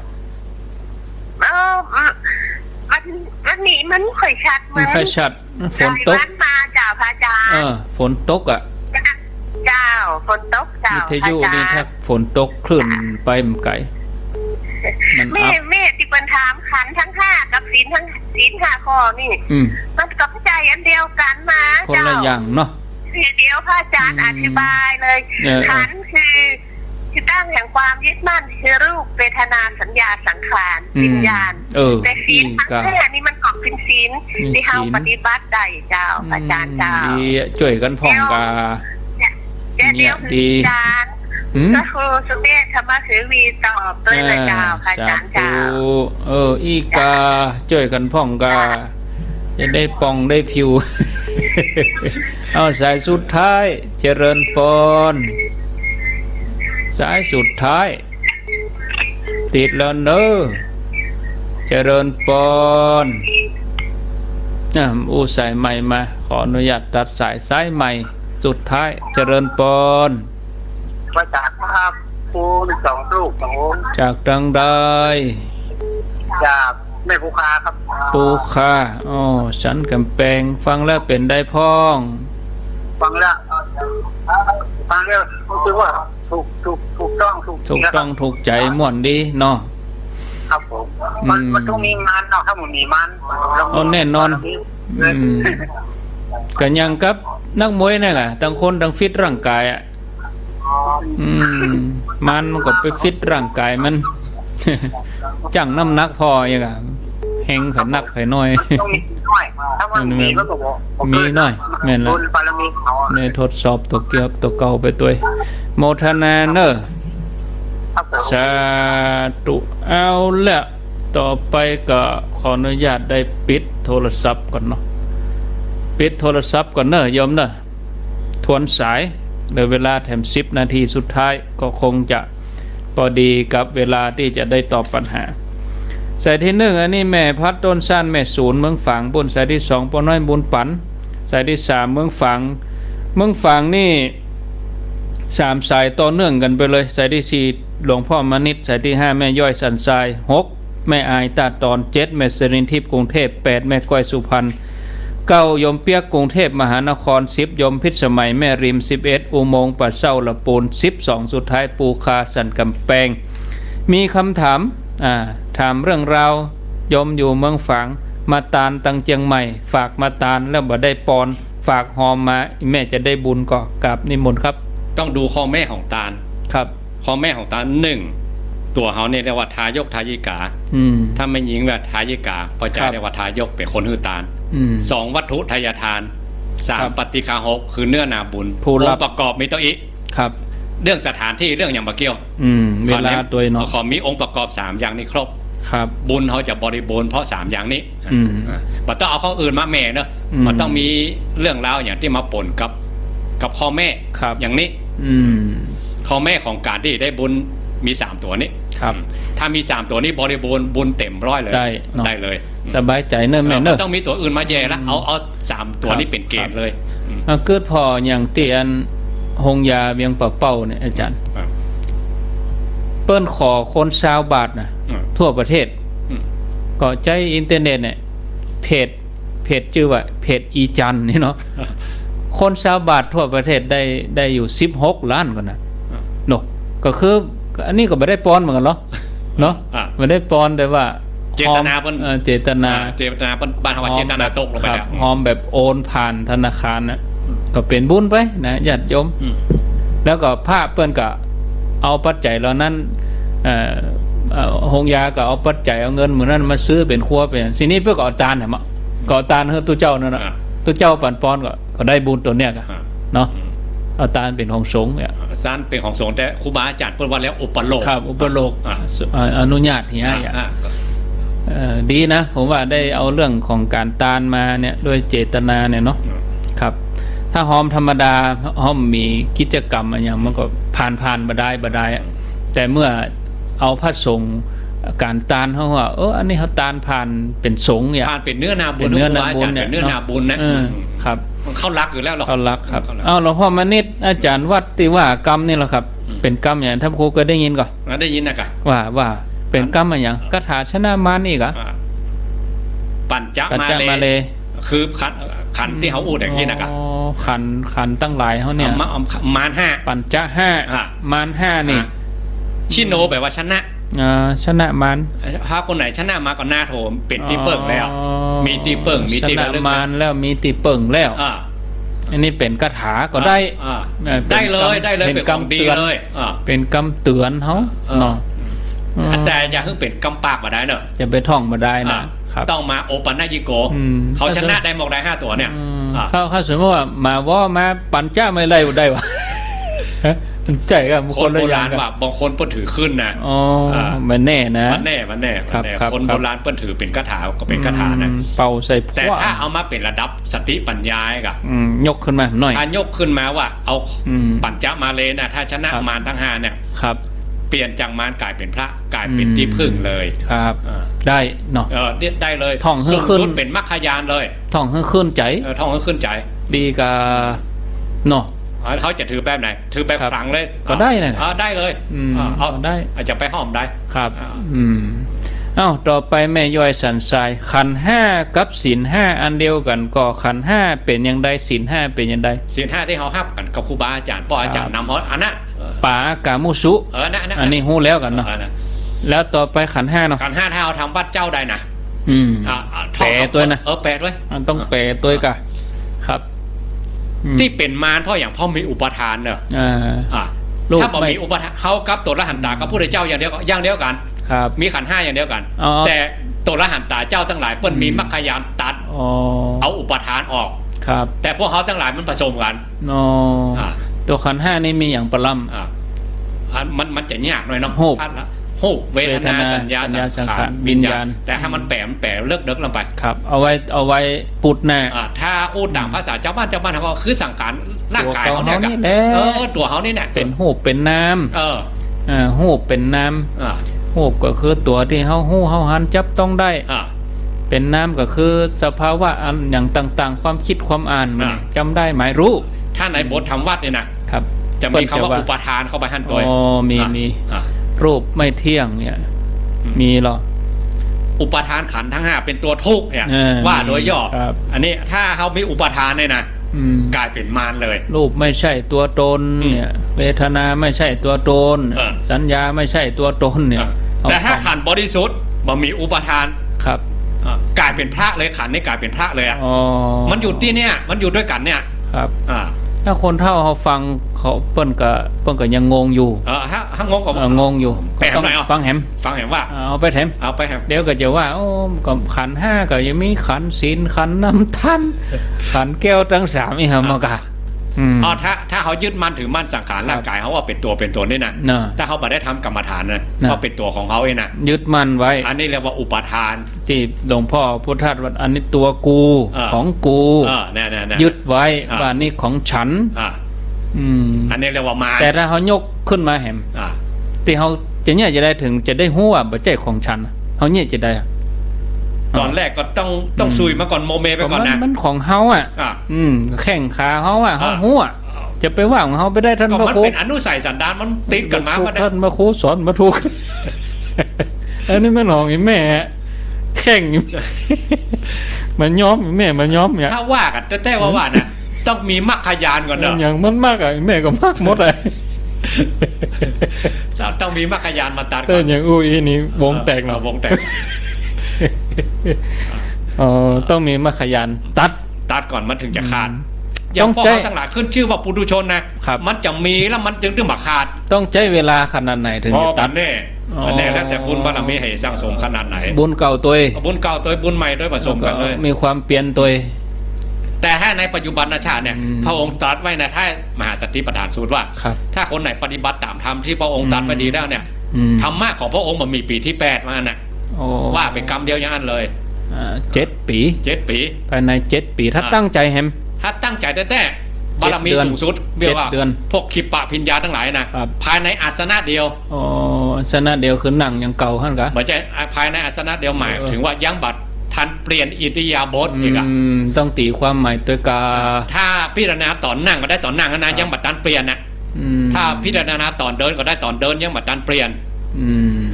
วันนี้มันค่อยชัดมันค่อยชัดฝนตกมาเจ้าพระอาจารย์ฝนตกอ่ะเจ้าฝนตกเจ้าวิทยุนี่ถ้าฝนตกคลื่นไปมันไกลแม่ที่เป็นถามขันทั้ง5กับศีลทั้งศีล5ข้อนี่มันกับใจอันเดียวกันมาคนละอย่างเนาะเดียวพระอาจารย์อธิบายเลยขันคือตั้งแห่งความยึดมั่นคือรูปเวทนาสัญญาสังขารวิญญาณแต่ศีลทั้ง5นี่มันกอบเป็นศีลที่เฮาปฏิบัติได้เจ้าอาจารย์เจ้าช่วยกันพ่องกาเนี่ยดีก็คือสุเมธธรรมเสวีตอบด้วยเลยเจ้าอาจารย์เจ้าอีกาช่วยกันพ่องกาจะได้ป่องได้ผิวเอาสายสุดท้ายเจริญปอนสายสุดท้ายติดแล้วเนอะเจริญปอนสายใหม่มาขออนุญาตตัดสายใหม่สุดท้ายเจริญปอนมาจากภาพคูณ2 ลูกของจากดังใดจาก แม่ภูคาครับปูคาอ๋อสันกำแพงฟังแล้วเป็นได้พ้อง ฟังแล้วรู้สึกว่าถูกต้องถูกใจม่วนดีเนาะครับผมมันต้องมีงานเนาะถ้ามันมีมันเอาแน่นอนกันยังกับนักมวยนี่แหละทั้งคนทั้งฟิตร่างกายอ่ะมันก็ไปฟิตร่างกายมันจังน้ำหนักพออย่างอ่ะแหงผันนักไผ่น้อยต้องมีน้อยถ้ามันมีก็มีน้อยแม่นแล้วในทดสอบตัวเกี่ยวตัวเก่าไปตัวโมทนาเนอร์สาธุเอาละต่อไปก็ขออนุญาตได้ปิดโทรศัพท์ก่อนเนาะปิดโทรศัพท์ก่อนเนอะโยมเนอะทวนสายเหลือเวลาแถม10 นาทีสุดท้ายก็คงจะพอดีกับเวลาที่จะได้ตอบปัญหาสายที่1อันนี้แม่พัดต้นสั้นแม่ศูนย์เมืองฝางบนสายที่2ปอน้อยบุญปันสายที่3เมืองฝางนี่3สายต่อเนื่องกันไปเลยสายที่4หลวงพ่อมณิตสายที่5แม่ย่อยสันทราย6แม่อายตาตอน7แม่สรินทิพย์กรุงเทพ8แม่ก้อยสุพรรณ9ยมเปียกกรุงเทพมหานคร10ยมพิษสมัยแม่ริม11อุโมงค์ปัดเศร้าละปูน12สุดท้ายปูคาสันกำแพงมีคำถามถามเรื่องราวยมอยู่เมืองฝางมาตานตังเจียงใหม่ฝากมาตานแล้วบ่ได้ปอนฝากหอมมาแม่จะได้บุญก็กราบนิมนต์ครับต้องดูข้อแม่ของตาลครับข้อแม่ของตาล1ตัวเขาเนี่ยเรียกว่าทายกทายิกาถ้าไม่ยิงแบบทายิกาก็จะเรียกว่าทายกเป็นคนหื้อตาล2วัตถุทายทาน3ปฏิฆาหกคือเนื้อนาบุญองค์ประกอบมีตัวอีกครับเรื่องสถานที่เรื่องอย่างบะเกี้ยวเวลาตัวเนาะขอมีองค์ประกอบ3อย่างนี้ครบครับบุญเขาจะบริบูรณ์เพราะ3อย่างนี้มันต้องเอาข้ออื่นมาแม่เนอะมันต้องมีเรื่องราวอย่างที่มาปนกับพ่อแม่อย่างนี้ข้อแม่ของการที่ได้บุญมี3ตัวนี้ครับถ้ามี3ตัวนี้บริบูรณ์บุญเต็มร้อยเลยได้เลยสบายใจเนอะแม่เนอะต้องมีตัวอื่นมาแย่แล้วเอา3ตัวนี้เป็นเกณฑ์เลยเกิดพออย่างเตียนหงยาเวียงเป่าเนี่ยอาจารย์เปิ้นขอคนชาวบาทนะทั่วประเทศก็ใจอินเทอร์เน็ตเนี่ยเพจชื่อว่าเพจอีจันนี่เนาะคนชาวบาททั่วประเทศได้อยู่16 ล้านกว่านะเนาะก็คืออันนี้ก็ไม่ได้ปอนเหมือนกันเนาะไม่ได้ปอนแต่ว่าเจตนาเจตนาบ้านเขาว่าเจตนาตกลงไปแล้วหอมแบบโอนผ่านธนาคารนะก็เป็นบุญไปนะญาติโยมแล้วก็พระเปิ้นก็เอาปัจจัยเหล่านั้นหงยาก็เอาปัจจัยเอาเงินเหมือนนั้นมาซื้อเป็นครัวเป็นทีนี้เพื่อก่อตานเหรอก่อตานให้ตัวเจ้านั่นนะตัวเจ้าปั่นปอนก็ได้บุญตัวเนี้ยกันเนาะเอาตานเป็นของสงฆ์เนี่ยซานเป็นของสงฆ์แต่ครูบาอาจารย์เปิ้นว่าแล้วอุปโลกครับอุปโลกอนุญาตเฮียดีนะผมว่าได้เอาเรื่องของการตานมาเนี่ยด้วยเจตนาเนี่ยเนาะครับถ้าหอมธรรมดาหอมมีกิจกรรมอะไรอย่างมันก็ผ่านบดายแต่เมื่อเอาพระสงฆ์การตานเขาว่าอันนี้เขาตานผ่านเป็นสงฆ์เนี่ยผ่านเป็นเนื้อนาบุญเนื้อนาบุญเนี่ยเนื้อนาบุญนะครับเขารักอยู่แล้วหรอเขารักครับหลวงพ่อมณิตอาจารย์วัดที่ว่ากรรมนี่แหละครับเป็นกรรมอย่างท่านครูก็ได้ยินก่อนได้ยินนะกะว่าเป็นกรรมอย่างคาถาชนะมารนี่กะปัญจมาเลคือขันที่เขาอูดอย่างนี้นะกะขันตั้งหลายเขาเนี่ยมาร5ปัญจ5มาร5นี่ชิโนแปลว่าชนะชนะมารถ้าคนไหนชนะมาก็หน้าโถมเป็นตีเปิงแล้วมีตีเปิงมีตีระลึกมารแล้วมีตีเปิงแล้วอันนี้เป็นคาถาก็ได้เลยเป็นของดีเลยเป็นกำเตือนเขาเนาะแต่อย่าเพิ่งเป็นกำปากมาได้เนอะจะไปท่องมาได้นะต้องมาโอปันนายิโกเขาชนะได้หมกได้5ตัวเนี่ยเขาสมมติว่ามาปัญจ้าไม่ไล่ได้วะใจกับคนโบราณว่าบางคนเปิ้นถือขึ้นนะมันแน่นะมันแน่คนโบราณเปิ้นถือเป็นคาถาก็เป็นคาถานะเป่าใส่แต่ถ้าเอามาเป็นระดับสติปัญญาอ่ะยกขึ้นมาหน่อยยกขึ้นมาว่าเอาปัญจมาเลนะถ้าชนะมารทั้ง5เนี่ยครับเปลี่ยนจากมารกลายเป็นพระกลายเป็นที่พึ่งเลยครับได้เนาะได้เลยท่องให้ขึ้นเป็นมรรคยานเลยท่องให้ขึ้นใจท่องให้ขึ้นใจดีกับเนาะเขาจะถือแบบไหนถือแบบฝังเลยก็ได้นะได้เลยเอาได้อาจจะไปห้อมได้ครับ เอ้าต่อไปแม่ย่อยสันทรายขันธ์ห้ากับศีลห้าอันเดียวกันก็ขันธ์ห้าเป็นอย่างใดศีลห้าเป็นอย่างใด ศีลห้าที่เขาห้ามกันกับครูบาอาจารย์พ่ออาจารย์นำเขาอันน่ะ ป่ากามุสุ นะ อันนี้ฮู้แล้วกันเนาะแล้วต่อไปขันธ์ห้าเนาะ ขันธ์ห้าถ้าเอาทำวัดเจ้าใดนะ แปลตัวนะแปลด้วยมันต้องแปลตัวกะครับที่เป็นมารเพราะอย่างพ่อมีอุปทานเนอะถ้าบอกมีอุปทานเขากับตัวละหันตากับพระเจ้าอย่างเดียวกันมีขันธ์ห้าอย่างเดียวกันแต่ตัวละหันตาเจ้าทั้งหลายเปิ้ลมีมรรคยานตัดเอาอุปทานออกครับแต่พวกเขาทั้งหลายมันผสมกันตัวขันธ์ห้านี่มีอย่างปรำมันจะยากหน่อยเนาะโหเวทนาสัญญาสังขารวิญญาณแต่ถ้ามันแปลเลิกเดิกลงไปครับเอาไว้ปุดแน่ถ้าอู้ต่างภาษาเจ้าบ้านเขาคือสังขารร่างกายเขาเนี่ยตัวเขานี่เนี่ยเป็นหูเป็นน้ำหูเป็นน้ำหูก็คือตัวที่เขาหูเขาหันจับต้องได้เป็นน้ำก็คือสภาวะอันอย่างต่างๆความคิดความอ่านมันจำได้หมายรู้ถ้าในบทธรรมวัดเนี่ยนะครับจะมีคำว่าอุปทานเข้าไปหันตัวมีรูปไม่เที่ยงเนี่ยมีหรออุปทานขันธ์ทั้งห้าเป็นตัวทุกข์เนี่ยว่าโดยย่ออันนี้ถ้าเขามีอุปทานเนี่ยนะกลายเป็นมารเลยรูปไม่ใช่ตัวตนเนี่ยเวทนาไม่ใช่ตัวตนสัญญาไม่ใช่ตัวตนเนี่ยแต่ถ้าขันธ์บริสุทธิ์บ่มีอุปทานครับกลายเป็นพระเลยขันธ์นี่กลายเป็นพระเลยอ่ะมันอยู่ที่เนี่ยมันอยู่ด้วยกันเนี่ยครับถ้าคนเท่าเขาฟังเขาเปิ้นก็ยังงงอยู่ถ้างงก็งงอยู่ต้องฟังแหมว่าเอาไปแถมเดี๋ยวก็จะว่าโอ้ก็ขันธ์ห้าก็ยังมีขันธ์ศีลขันธ์น้ำท่านขันธ์แก้วทั้งสามนี่ครับมากะถ้าเขายึดมั่นถือมั่นสังขารร่างกายเขาว่าเป็นตัวเป็นตนนี่นะถ้าเขาไม่ได้ทำกรรมฐานนะว่าเป็นตัวของเขาเองนะยึดมั่นไว้อันนี้เรียกว่าอุปทานที่หลวงพ่อพุทธทาสว่าอันนี้ตัวกูของกูยึดไว้ว่านี่ของฉันอันนี้เรียกว่ามาแต่ถ้าเขายกขึ้นมาแหมที่เขาจะได้ถึงจะได้หัวบ่ใจของฉันเขาเนี่ยจะได้ตอนแรกก็ต้องซุยมาก่อนโมเมไปก่อนนะมันของเฮาแข่งขาเฮาเฮาหัวจะไปว่าของเฮาไปได้ท่านพระครูมันเป็นอนุสัยสันดานมันติดกันมาท่านพระครูสอนมาถูกอันนี้มันของแม่แข่งมันย้อมแม่มันย้อมเนี่ยถ้าว่ากันแต่ว่านะต้องมีมรรคยานก่อนเนาะอย่างมันมากอ่ะแม่ก็มากหมดเลยต้องมีมรรคยานมาตัดก่อนแต่อย่างอุ้ยนี่วงแตกเนาะวงแตกต้องมีมรรคยานตัดก่อนมันถึงจะขาดอย่างพ่อเขาทั้งหลายขึ้นชื่อว่าปุถุชนนะมันจะมีแล้วมันถึงมาขาดต้องใช้เวลาขนาดไหนถึงจะตัดแน่แล้วแต่บุญบารมีให้สร้างสมขนาดไหนบุญเก่าตัวบุญใหม่ด้วยผสมกันเลยมีความเปลี่ยนตัวแต่ถ้าในปัจจุบันชาติเนี่ยพระองค์ตรัสไว้ในท้ายมหาสติปัฏฐานสูตรว่าถ้าคนไหนปฏิบัติตามธรรมที่พระองค์ตรัสไว้ดีแล้วเนี่ยธรรมะของพระองค์มันมีปีที่8มาน่ะว่าเป็นกรรมเดียวอย่างนั้นเลย7 ปีภายใน7 ปีถ้าตั้งใจแฮมถ้าตั้งใจแต่บารมีสูงสุดเรียกว่าพวกขิปปะพิญญาทั้งหลายนะภายในอาสนะเดียวอาสนะเดียวคือหนังยังเก่าขั้นกะเหมือนจะภายในอาสนะเดียวหมายถึงว่ายังบัดทันเปลี่ยนอิริยาบถอีกอะต้องตีความหมายตัวกาถ้าพิจารณาตอนนั่งก็ได้ตอนนั่งนะยังบัดทันเปลี่ยนนะถ้าพิจารณาตอนเดินก็ได้ตอนเดินยังบัดทันเปลี่ยน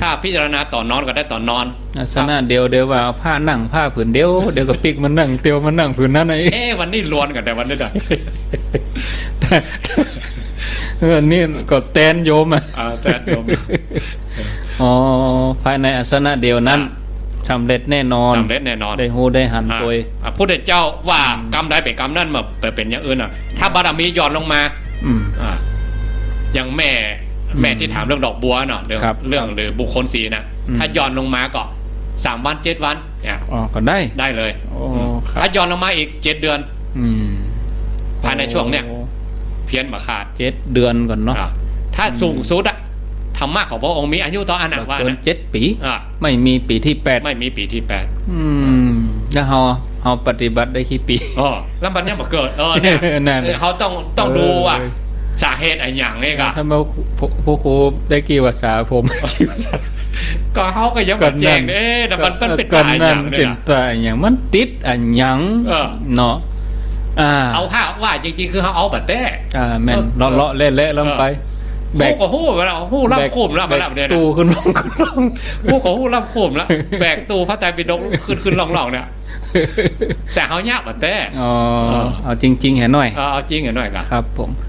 ถ้าพิจารณาตอนนอนก็ได้ตอนนอนอาสนะเดียวว่าผ้านั่งผ้าผืนเดียวกับปิกมันนั่งเตียวมันนั่งผืนนั้นไอ้วันนี้ล้วนกันแต่วันนี้ได้นี่ก็แตนโยมแตนโยมภายในอาสนะเดียวนั้นสำเร็จแน่นอนได้หูได้หันตัวพระพุทธเจ้าว่ากรรมใดเป็นกรรมนั่นมาเป็นอย่างอื่นถ้าบารมีย้อนลงมาอย่างแม่ที่ถามเรื่องดอกบัวเนาะเรื่องหรือบุคคลสีนะถ้าย้อนลงมาก็3 วัน 7 วันเนี่ยก็ได้เลยถ้าย้อนลงมาอีก7 เดือนภายในช่วงเนี้ยเพี้ยนมาขาด7 เดือนก่อนเนาะถ้าสูงสุดอะธรรมะของพระองค์มีอายุต่ออันว่าเกิน7 ปีไม่มีปีที่8ไม่มีปีที่8แล้วเราปฏิบัติได้กี่ปีแล้วมันยังมาเกิดเนี่ยเขาต้องดูว่าสาเหตุอะไรอย่างนี้ก็ถ้าผู้ครูได้กี่ภาษาผมก็เขาก็ยังแบบแจ้งแต่มันเป็นตายอย่างเป็นตายอย่างมันติดอันยังเนาะเอาว่าจริงๆคือเขาเอาแบบแต้แม่นเลาะเละๆลงไป แบกโอ้โหเวลาโอ้รับโคมรับมาเนี่ยตู้ขึ้นลงโอ้โหรับโคมแล้วแบกตู้พระไตรปิฎกขึ้นล่องเนี่ยแต่เขายากกว่าแต่อ๋อเอาจริงๆเห็นหน่อยเอาจริงเห็นหน่อยกันครับผม